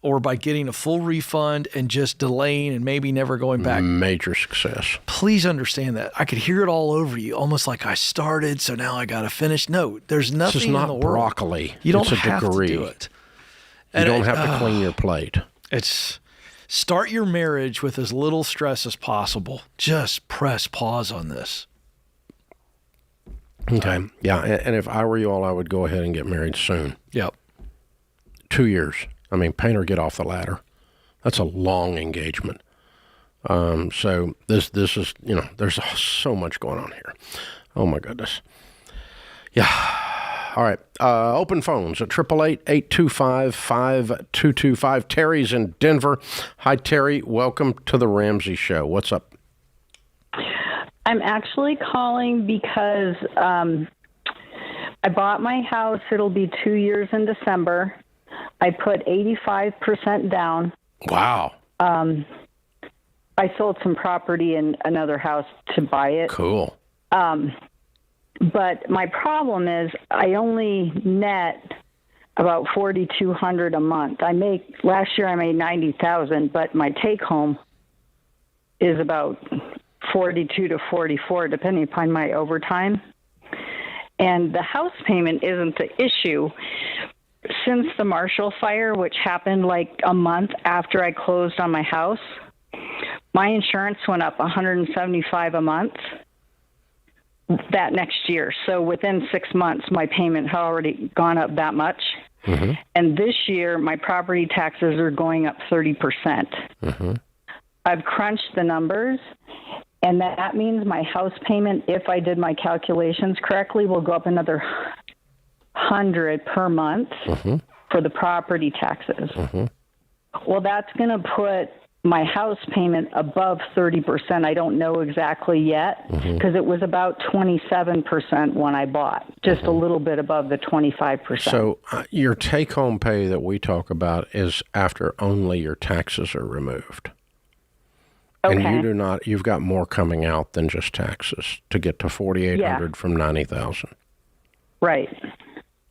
or by getting a full refund and just delaying and maybe never going back. Major success. Please understand that. I could hear it all over you, almost like I started, so now I got to finish. No, there's nothing in the world. It's not broccoli. You don't it's a have degree. to do it. You don't have to clean your plate. It's start your marriage with as little stress as possible. Just press pause on this. Okay. Yeah, and if I were you all, I would go ahead and get married soon. Yep. 2 years. I mean, paint or get off the ladder. That's a long engagement. So this is, there's so much going on here. Oh, my goodness. Yeah. All right. Open phones at 888-825-5225. Terry's in Denver. Hi, Terry. Welcome to the Ramsey Show. What's up? I'm actually calling because I bought my house. It'll be 2 years in December. I put 85% down. Wow. I sold some property in another house to buy it. Cool. But my problem is I only net about $4,200 a month. Last year I made $90,000, but my take home is about $42 to $44, depending upon my overtime. And the house payment isn't the issue. Since the Marshall fire, which happened like a month after I closed on my house, my insurance went up $175 a month that next year. So within 6 months, my payment had already gone up that much. Mm-hmm. And this year, my property taxes are going up 30%. Mm-hmm. I've crunched the numbers, and that means my house payment, if I did my calculations correctly, will go up another $100 per month for the property taxes. Well, that's going to put my house payment above 30%. I don't know exactly yet because it was about 27% when I bought, just a little bit above the 25%. So your take-home pay that we talk about is after only your taxes are removed. Okay. And you've got more coming out than just taxes to get to $4,800 from $90,000. Right.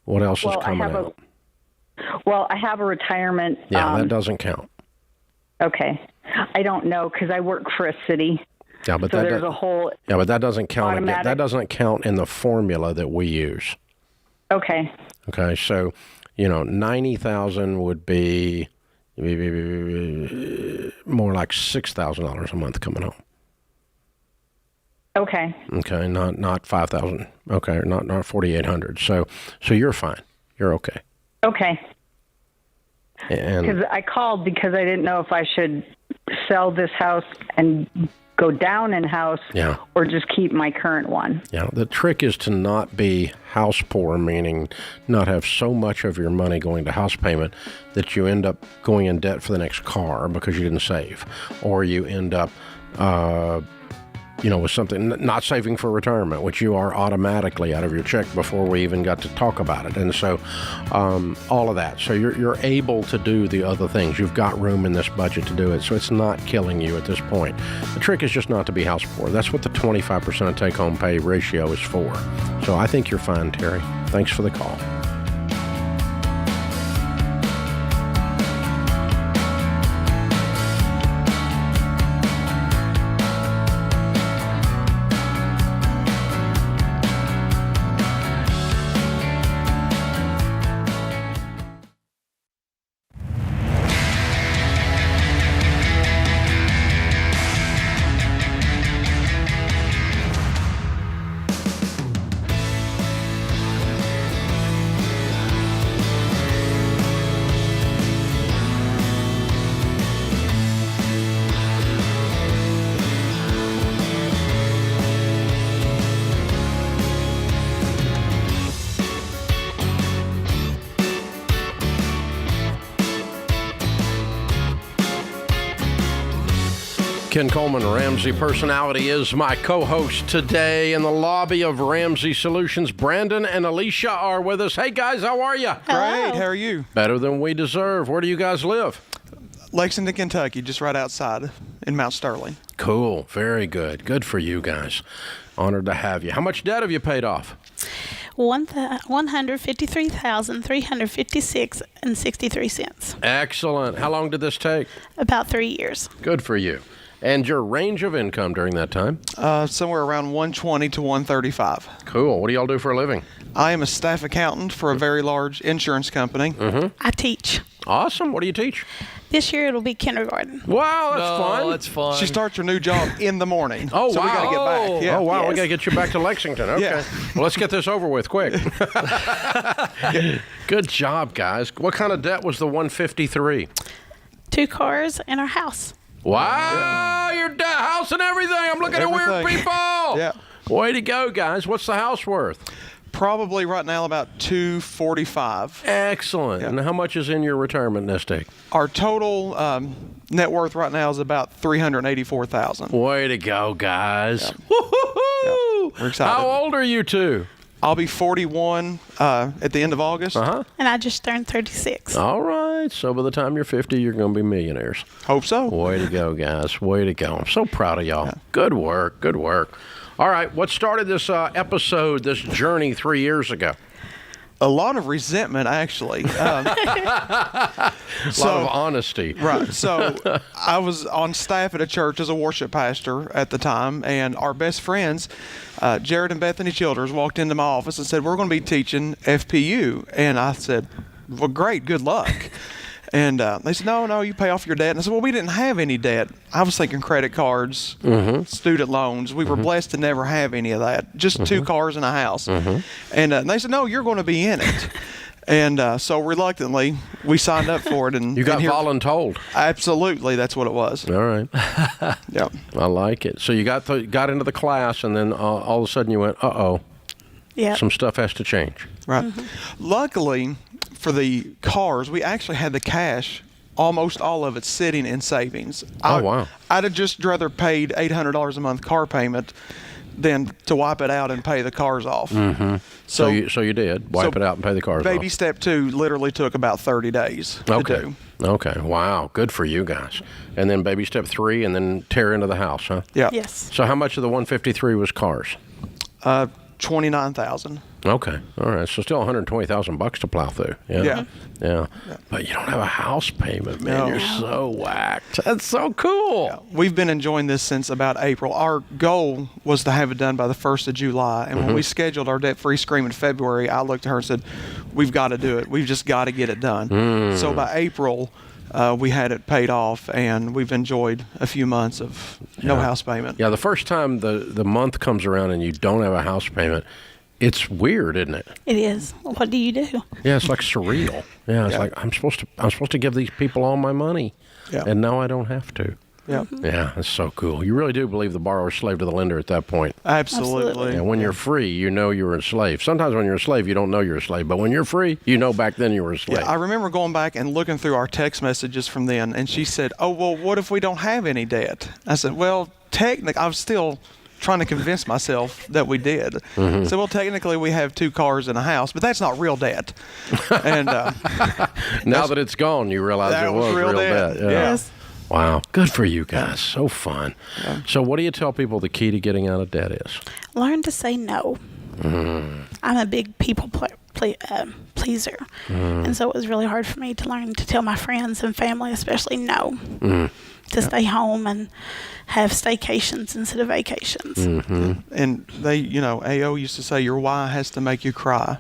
What else is coming out? I have a retirement. Yeah, that doesn't count. Okay. I don't know because I work for a city. Yeah, but so there's a whole. Yeah, but that doesn't count. Automatic. That doesn't count in the formula that we use. Okay. Okay, so 90,000 would be more like $6,000 a month coming home. Okay. Okay, not 5,000. Okay, not 4,800. So you're fine. You're okay. Okay. And because I called because I didn't know if I should sell this house and go down in house or just keep my current one. Yeah, the trick is to not be house poor, meaning not have so much of your money going to house payment that you end up going in debt for the next car because you didn't save, or you end up with something, not saving for retirement, which you are automatically out of your check before we even got to talk about it. And so all of that. So you're able to do the other things. You've got room in this budget to do it. So it's not killing you at this point. The trick is just not to be house poor. That's what the 25% of take-home pay ratio is for. So I think you're fine, Terry. Thanks for the call. Ken Coleman, Ramsey Personality, is my co-host today in the lobby of Ramsey Solutions. Brandon and Alicia are with us. Hey, guys, how are you? Great. How are you? Better than we deserve. Where do you guys live? Lexington, Kentucky, just right outside in Mount Sterling. Cool. Very good. Good for you guys. Honored to have you. How much debt have you paid off? $153,356.63. Excellent. How long did this take? About 3 years. Good for you. And your range of income during that time? Somewhere around 120 to 135. Cool. What do y'all do for a living? I am a staff accountant for a very large insurance company. I teach. Awesome. What do you teach? This year it'll be kindergarten. Wow, that's fun. That's fun. She starts her new job in the morning. Oh, so wow. we got to get back. Yeah. Oh, wow. Yes. We got to get you back to Lexington. Okay. Yeah. Well, let's get this over with quick. Good job, guys. What kind of debt was the 153? 2 cars and our house. Wow, your house and everything. I'm looking at weird people. Yeah. Way to go, guys. What's the house worth? Probably right now about $245. Excellent. Yeah. And how much is in your retirement nest egg? Our total net worth right now is about $384,000. Way to go, guys. Yeah. Woo-hoo-hoo. Yeah. We're excited. How old are you two? I'll be 41 at the end of August. Uh-huh. And I just turned 36. All right. So by the time you're 50, you're going to be millionaires. Hope so. Way to go, guys. Way to go. I'm so proud of y'all. Yeah. Good work. Good work. All right. What started this episode, this journey 3 years ago? A lot of resentment, actually. A lot of honesty. Right. So I was on staff at a church as a worship pastor at the time, and our best friends, Jared and Bethany Childers, walked into my office and said, "We're going to be teaching FPU." And I said, "Well, great. Good luck." And they said, no, you pay off your debt. And I said, well, we didn't have any debt. I was thinking credit cards, student loans. We were blessed to never have any of that, just 2 cars and a house. And they said, no, you're going to be in it. And so reluctantly, we signed up for it. And you got voluntold. Absolutely. That's what it was. All right. Yeah. I like it. So you got into the class, and then all of a sudden you went, uh-oh. Yeah. Some stuff has to change. Right. Luckily, for the cars, we actually had the cash, almost all of it, sitting in savings. Wow. I'd have just rather paid $800 a month car payment than to wipe it out and pay the cars off. So you did wipe it out and pay the cars off. Baby step 2 literally took about 30 days to do. Okay. Wow. Good for you guys. And then baby step 3, and then tear into the house, huh? Yeah. Yes. So how much of the 153 was cars? $29,000. Okay. All right. So still $120,000 to plow through. Yeah. But you don't have a house payment, man. No. You're so whacked. That's so cool. Yeah. We've been enjoying this since about April. Our goal was to have it done by the 1st of July. And when we scheduled our debt-free scream in February, I looked at her and said, we've got to do it. We've just got to get it done. So by April, we had it paid off, and we've enjoyed a few months of no house payment. Yeah, the first time the month comes around and you don't have a house payment, it's weird, isn't it? It is. What do you do? Yeah, it's like surreal. Yeah, it's like I'm supposed to give these people all my money, and now I don't have to. Yeah. Yeah, that's so cool. You really do believe the borrower's slave to the lender at that point. Absolutely. And when you're free, you know you're a slave. Sometimes when you're a slave, you don't know you're a slave. But when you're free, you know back then you were a slave. Yeah, I remember going back and looking through our text messages from then, and she said, oh, well, what if we don't have any debt? I said, well, technically, I was still trying to convince myself that we did. So, well, technically, we have 2 cars and a house, but that's not real debt. And now that it's gone, you realize it was real debt. Yeah. Yes. Wow. Good for you guys. So fun. Yeah. So what do you tell people the key to getting out of debt is? Learn to say no. I'm a big people pleaser. And so it was really hard for me to learn to tell my friends and family, especially no, to stay home and have staycations instead of vacations. And they, AO used to say, your why has to make you cry.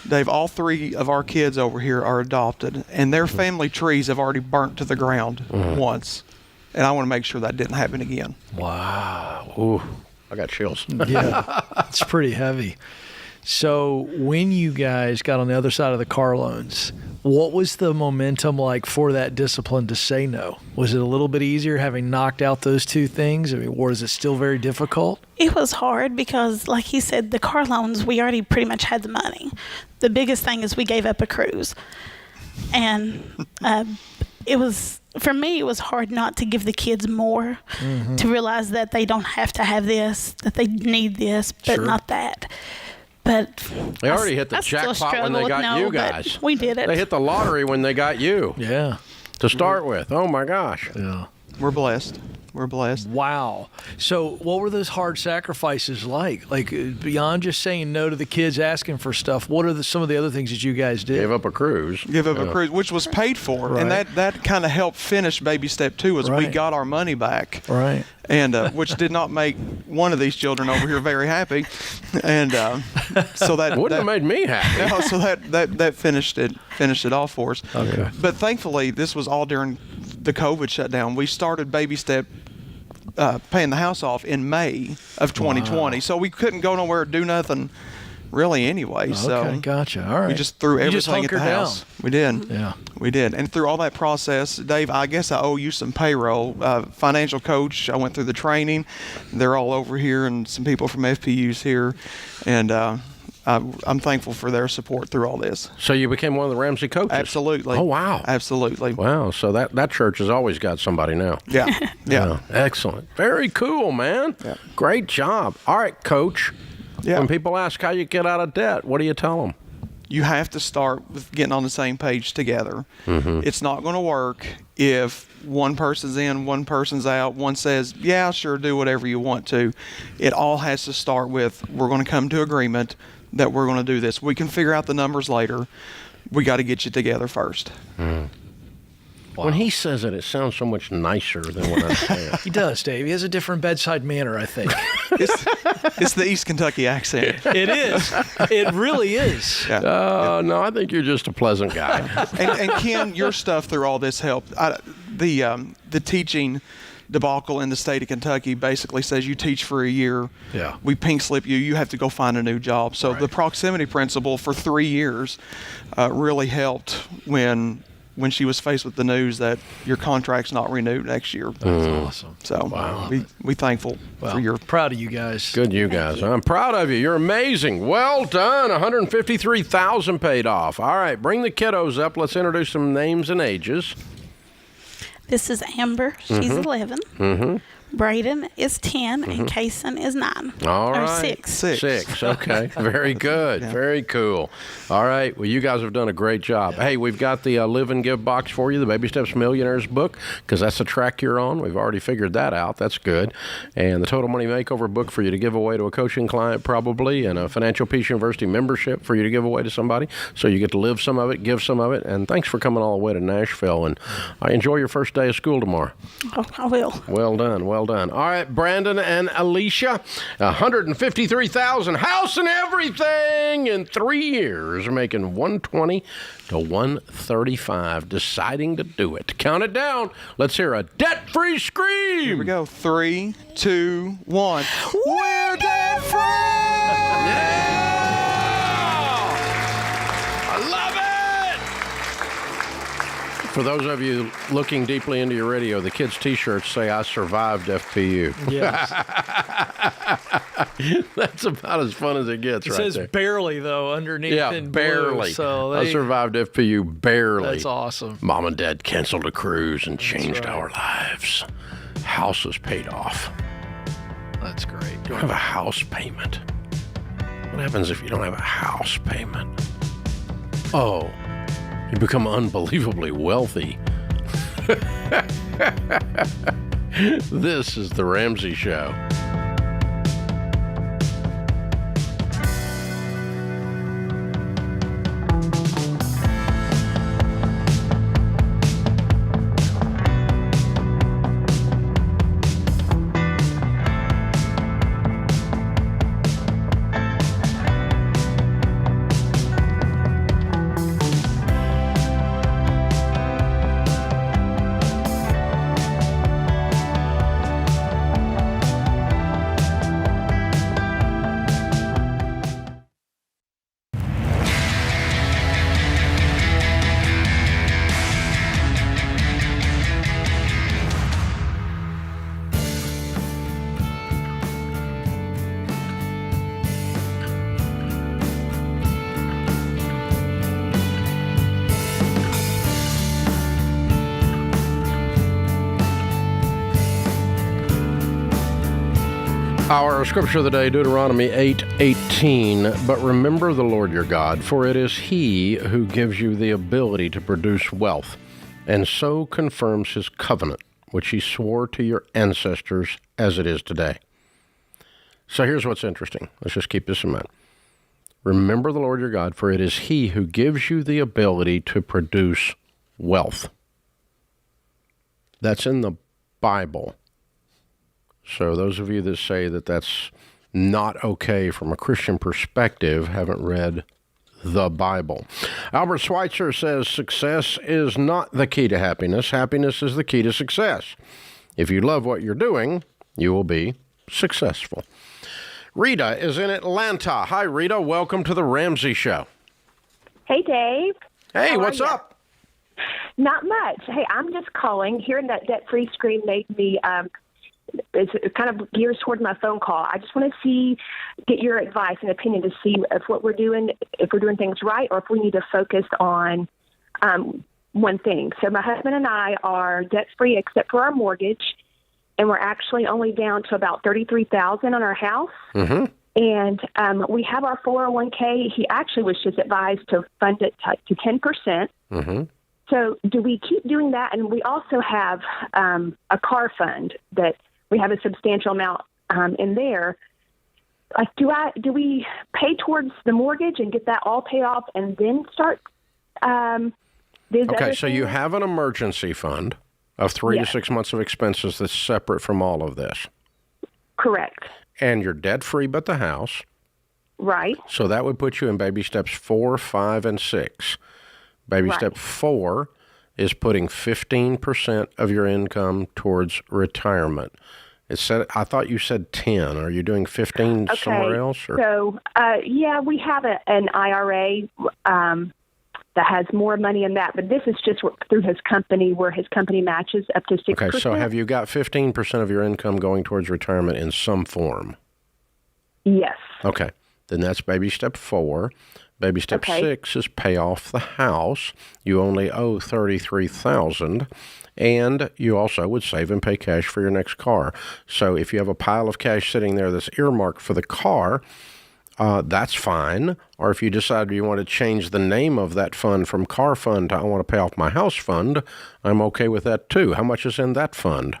Dave, all 3 of our kids over here are adopted, and their family trees have already burnt to the ground once. And I want to make sure that didn't happen again. Wow. Ooh, I got chills. Yeah, it's pretty heavy. So when you guys got on the other side of the car loans, what was the momentum like for that discipline to say no? Was it a little bit easier having knocked out those 2 things? I mean, or is it still very difficult? It was hard because, like he said, the car loans, we already pretty much had the money. The biggest thing is we gave up a cruise. And it was, for me, it was hard not to give the kids more, to realize that they don't have to have this, that they need this, but not that. But they already hit the jackpot when they got you guys. We did it. They hit the lottery when they got you. Yeah. To start with. Oh, my gosh. Yeah. We're blessed. We're blessed. Wow. So what were those hard sacrifices like? Like, beyond just saying no to the kids asking for stuff, what are some of the other things that you guys did? Give up a cruise. Give up a cruise, which was paid for. Right. And that kind of helped finish baby step 2 was we got our money back. Right. And which did not make one of these children over here very happy. And so that wouldn't have made me happy. No, so that finished it off for us. Okay. But thankfully, this was all during the COVID shutdown. We started baby step paying the house off in May of 2020. Wow. So we couldn't go nowhere or do nothing really anyway. Okay, gotcha. All right. We just threw everything at the house. Down. We did. Yeah. We did. And through all that process, Dave, I guess I owe you some payroll. Financial coach, I went through the training. They're all over here, and some people from FPU's here. And I'm thankful for their support through all this. So you became one of the Ramsey coaches? Absolutely. Oh, wow. Absolutely. Wow. So that church has always got somebody now. Yeah. Yeah. Excellent. Very cool, man. Yeah. Great job. All right, Coach. Yeah. When people ask how you get out of debt, what do you tell them? You have to start with getting on the same page together. Mm-hmm. It's not going to work if one person's in, one person's out, one says, yeah, sure, do whatever you want to. It all has to start with, we're going to come to agreement that we're going to do this. We can figure out the numbers later. We got to get you together first. Mm. Wow. When he says it, it sounds so much nicer than what I say. He does, Dave. He has a different bedside manner, I think. It's the East Kentucky accent. It is. It really is. Yeah. No, I think you're just a pleasant guy. and Ken, your stuff through all this helped. The teaching debacle in the state of Kentucky basically says you teach for a year. Yeah. We pink slip you. You have to go find a new job. So the proximity principle for 3 years really helped when she was faced with the news that your contract's not renewed next year. That's awesome. So we thankful for your... Proud of you guys. Good, you guys. I'm proud of you. You're amazing. Well done. $153,000 paid off. All right, bring the kiddos up. Let's introduce some names and ages. This is Amber. She's 11. Mm-hmm. Braden is 10, and Kason is 9. All right. Or 6. 6. Okay. Very good. Yeah. Very cool. All right. Well, you guys have done a great job. Yeah. Hey, we've got the Live and Give box for you, the Baby Steps Millionaires book, because that's the track you're on. We've already figured that out. That's good. And the Total Money Makeover book for you to give away to a coaching client probably, and a Financial Peace University membership for you to give away to somebody. So you get to live some of it, give some of it. And thanks for coming all the way to Nashville. And I enjoy your first day of school tomorrow. Oh, I will. Well done. Well done. All right, Brandon and Alicia, $153,000, house and everything in 3 years, making $120 to $135, deciding to do it. Count it down. Let's hear a debt-free scream. Here we go. 3, 2, 1. We're debt-free! Yeah! I love it! For those of you looking deeply into your radio, the kids' T-shirts say, I survived FPU. Yes. That's about as fun as it gets right there. It says barely, though, underneath in barely. blue. So I survived FPU barely. That's awesome. Mom and Dad canceled a cruise and changed our lives. House was paid off. That's great. You don't have a house payment. What happens if you don't have a house payment? Oh, you become unbelievably wealthy. This is The Ramsey Show. Our scripture of the day, Deuteronomy 8:18. But remember the Lord your God, for it is He who gives you the ability to produce wealth, and so confirms His covenant, which He swore to your ancestors as it is today. So here's what's interesting. Let's just keep this in mind. Remember the Lord your God, for it is He who gives you the ability to produce wealth. That's in the Bible. So those of you that say that that's not okay from a Christian perspective haven't read the Bible. Albert Schweitzer says success is not the key to happiness. Happiness is the key to success. If you love what you're doing, you will be successful. Rita is in Atlanta. Hi, Rita. Welcome to the Ramsey Show. Hey, Dave. Hey, what's up? Not much. Hey, I'm just calling. Hearing that debt-free screen made me... it kind of gears toward my phone call. I just want to get your advice and opinion to see if what we're doing, if we're doing things right, or if we need to focus on one thing. So my husband and I are debt-free except for our mortgage, and we're actually only down to about $33,000 on our house. Mm-hmm. And we have our 401k. He actually was just advised to fund it to 10%. Mm-hmm. So do we keep doing that? And we also have a car fund that we have a substantial amount in there. Like, do we pay towards the mortgage and get that all paid off and then start? Okay, so you have an emergency fund of 3 to 6 months of expenses that's separate from all of this. Correct. And you're debt-free but the house. Right. So that would put you in baby steps 4, 5, and 6. Baby step 4 is putting 15% of your income towards retirement. It said, I thought you said 10. Are you doing 15 somewhere else? Or? So, we have an IRA that has more money in that, but this is just through his company, where his company matches up to 6%. Okay, so have you got 15% of your income going towards retirement in some form? Yes. Okay, then that's baby step 4. Baby step 6 is pay off the house. You only owe $33,000, and you also would save and pay cash for your next car. So if you have a pile of cash sitting there that's earmarked for the car, that's fine. Or if you decide you want to change the name of that fund from car fund to I want to pay off my house fund, I'm okay with that too. How much is in that fund?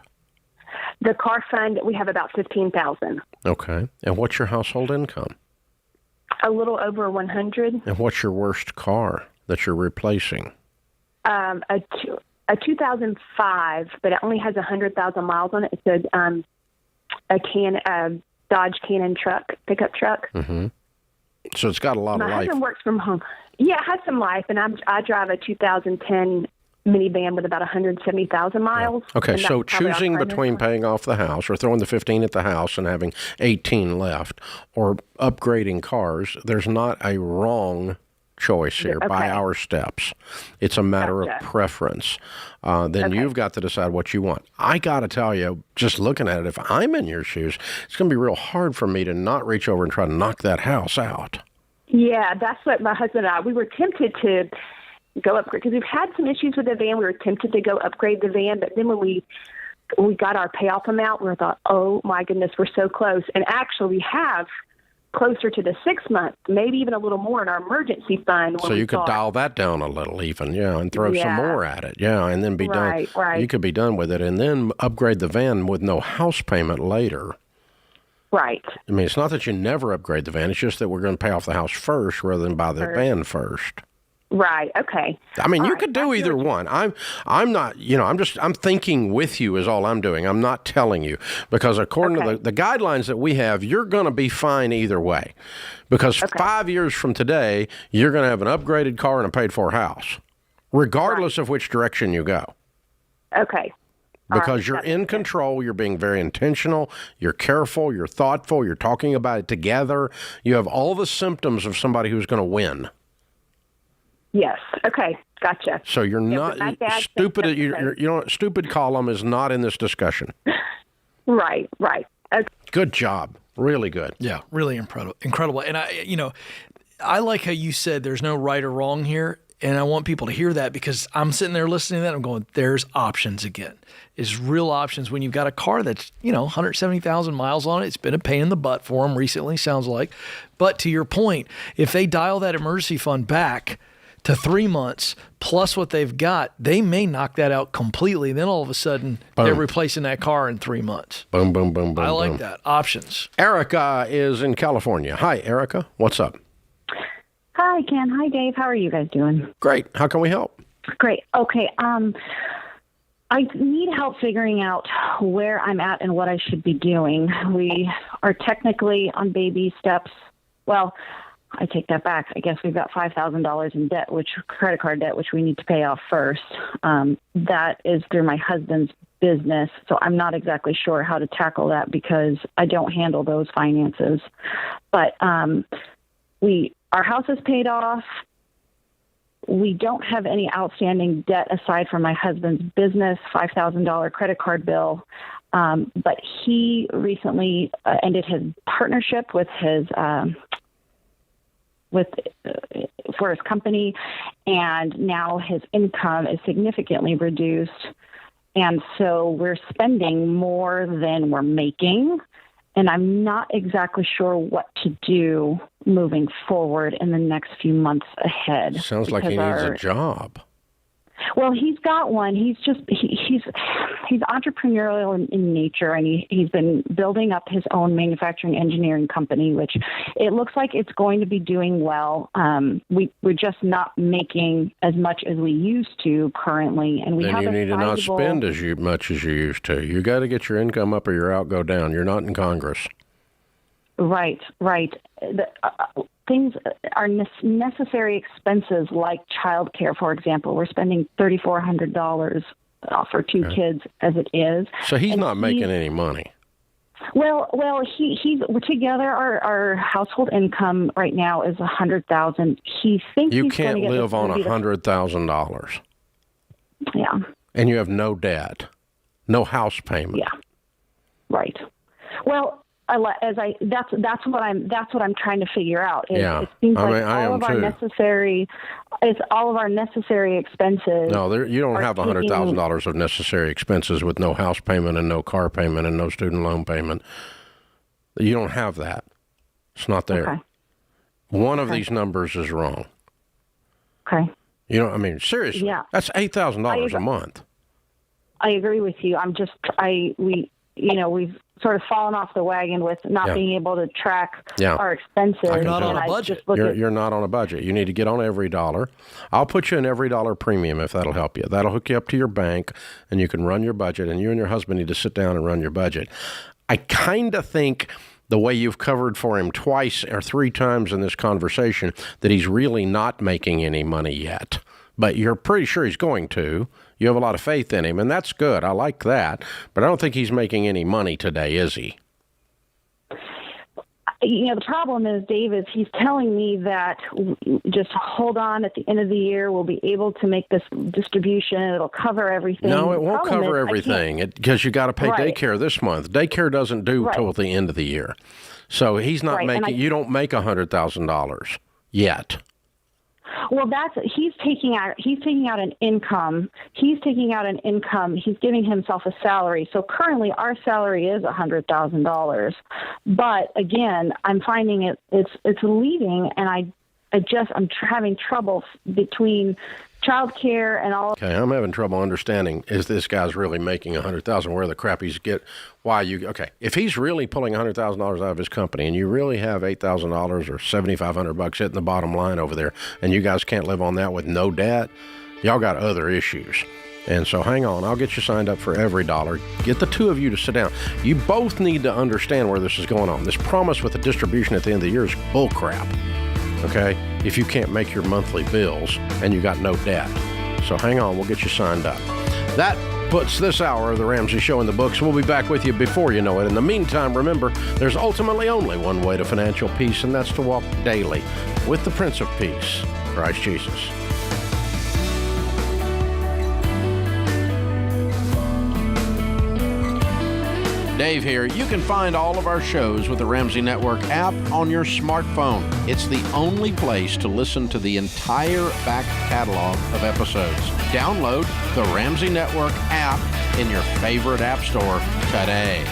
The car fund, we have about $15,000. Okay. And what's your household income? A little over 100. And what's your worst car that you're replacing? A 2005, but it only has 100,000 miles on it. It's a Dodge Cannon pickup truck. Mm-hmm. So it's got a lot of life. My husband works from home. Yeah, it has some life, and I drive a 2010 minivan with about 170,000 miles. Okay, so choosing between paying off the house or throwing the 15 at the house and having 18 left, or upgrading cars, there's not a wrong choice here by our steps. It's a matter of preference. Then you've got to decide what you want. I got to tell you, just looking at it, if I'm in your shoes, it's going to be real hard for me to not reach over and try to knock that house out. Yeah, that's what my husband and I, we were tempted to go upgrade, because we've had some issues with the van. We were tempted to go upgrade the van, but then when we got our payoff amount, we thought, oh my goodness, we're so close. And actually we have closer to the 6 months, maybe even a little more in our emergency fund. So you could dial that down a little even, and throw some more at it, and then be done. Right. You could be done with it and then upgrade the van with no house payment later. Right. I mean, it's not that you never upgrade the van. It's just that we're going to pay off the house first rather than buy the van first. Right. Okay. I mean, you could do either one. I'm not, I'm thinking with you is all I'm doing. I'm not telling you, because according to the guidelines that we have, you're going to be fine either way, because 5 years from today, you're going to have an upgraded car and a paid for house, regardless of which direction you go. Okay. Because you're in control, you're being very intentional, you're careful, you're thoughtful, you're talking about it together. You have all the symptoms of somebody who's going to win. Yes. Okay. Gotcha. So you're not stupid. Stupid column is not in this discussion. Right. Right. Okay. Good job. Really good. Yeah. Really incredible. And I like how you said there's no right or wrong here. And I want people to hear that because I'm sitting there listening to that. I'm going, there's options again. It's real options when you've got a car that's, 170,000 miles on it. It's been a pain in the butt for them recently, sounds like. But to your point, if they dial that emergency fund back to 3 months plus what they've got, they may knock that out completely. Then all of a sudden, they're replacing that car in 3 months. Boom, boom, boom, boom. I like that. Options. Erica is in California. Hi, Erica. What's up? Hi, Ken. Hi, Dave. How are you guys doing? Great. How can we help? Great. Okay. I need help figuring out where I'm at and what I should be doing. We are technically on baby steps. Well, I take that back. I guess we've got $5,000 in debt, credit card debt, which we need to pay off first. That is through my husband's business, so I'm not exactly sure how to tackle that because I don't handle those finances. But our house is paid off. We don't have any outstanding debt aside from my husband's business, $5,000 credit card bill. But he recently ended his partnership with his for his company, and now his income is significantly reduced, and so we're spending more than we're making, and I'm not exactly sure what to do moving forward in the next few months ahead. Sounds like he needs a job. Well, he's got one. He's entrepreneurial in nature, and he's been building up his own manufacturing engineering company, which it looks like it's going to be doing well. We're just not making as much as we used to currently, and then you need to not spend as much as you used to. You got to get your income up or your out go down. You're not in Congress. Right. Things are necessary expenses like childcare, for example. We're spending $3,400 for two kids as it is. So he's not making any money. Well, he's together. Our household income right now is $100,000. He thinks you can't live on $100,000. Yeah. And you have no debt, no house payment. Yeah. Right. Well, that's what I'm trying to figure out. It seems like all of our necessary expenses. No, you don't have $100,000 of necessary expenses with no house payment and no car payment and no student loan payment. You don't have that. It's not there. Okay. One of these numbers is wrong. Okay. Seriously. Yeah. That's $8,000 a month. I agree with you. We've sort of fallen off the wagon with not being able to track our expenses. You're not on a budget. You're not on a budget. You need to get on Every Dollar. I'll put you in Every Dollar Premium if that'll help you. That'll hook you up to your bank, and you can run your budget, and you and your husband need to sit down and run your budget. I kind of think the way you've covered for him twice or three times in this conversation that he's really not making any money yet. But you're pretty sure he's going to. You have a lot of faith in him, and that's good. I like that. But I don't think he's making any money today, is he? The problem is, Dave, is he's telling me that just hold on, at the end of the year, we'll be able to make this distribution. It'll cover everything. No, it won't cover everything because you got to pay daycare this month. Daycare doesn't do till the end of the year. So he's not making, you don't make $100,000 yet. Well, he's taking out an income. He's giving himself a salary. So currently our salary is $100,000. But again, I'm finding it's leaving, and I'm having trouble between childcare and all. Okay, I'm having trouble understanding, is this guy's really making $100,000? Where the crap he's if he's really pulling $100,000 out of his company, and you really have $8,000 or $7,500 hitting the bottom line over there, and you guys can't live on that with no debt, y'all got other issues. And so hang on, I'll get you signed up for Every Dollar. Get the two of you to sit down. You both need to understand where this is going on. This promise with the distribution at the end of the year is bull crap. Okay, if you can't make your monthly bills and you got no debt. So hang on, we'll get you signed up. That puts this hour of the Ramsey Show in the books. We'll be back with you before you know it. In the meantime, remember, there's ultimately only one way to financial peace, and that's to walk daily with the Prince of Peace, Christ Jesus. Dave here. You can find all of our shows with the Ramsey Network app on your smartphone. It's the only place to listen to the entire back catalog of episodes. Download the Ramsey Network app in your favorite app store today.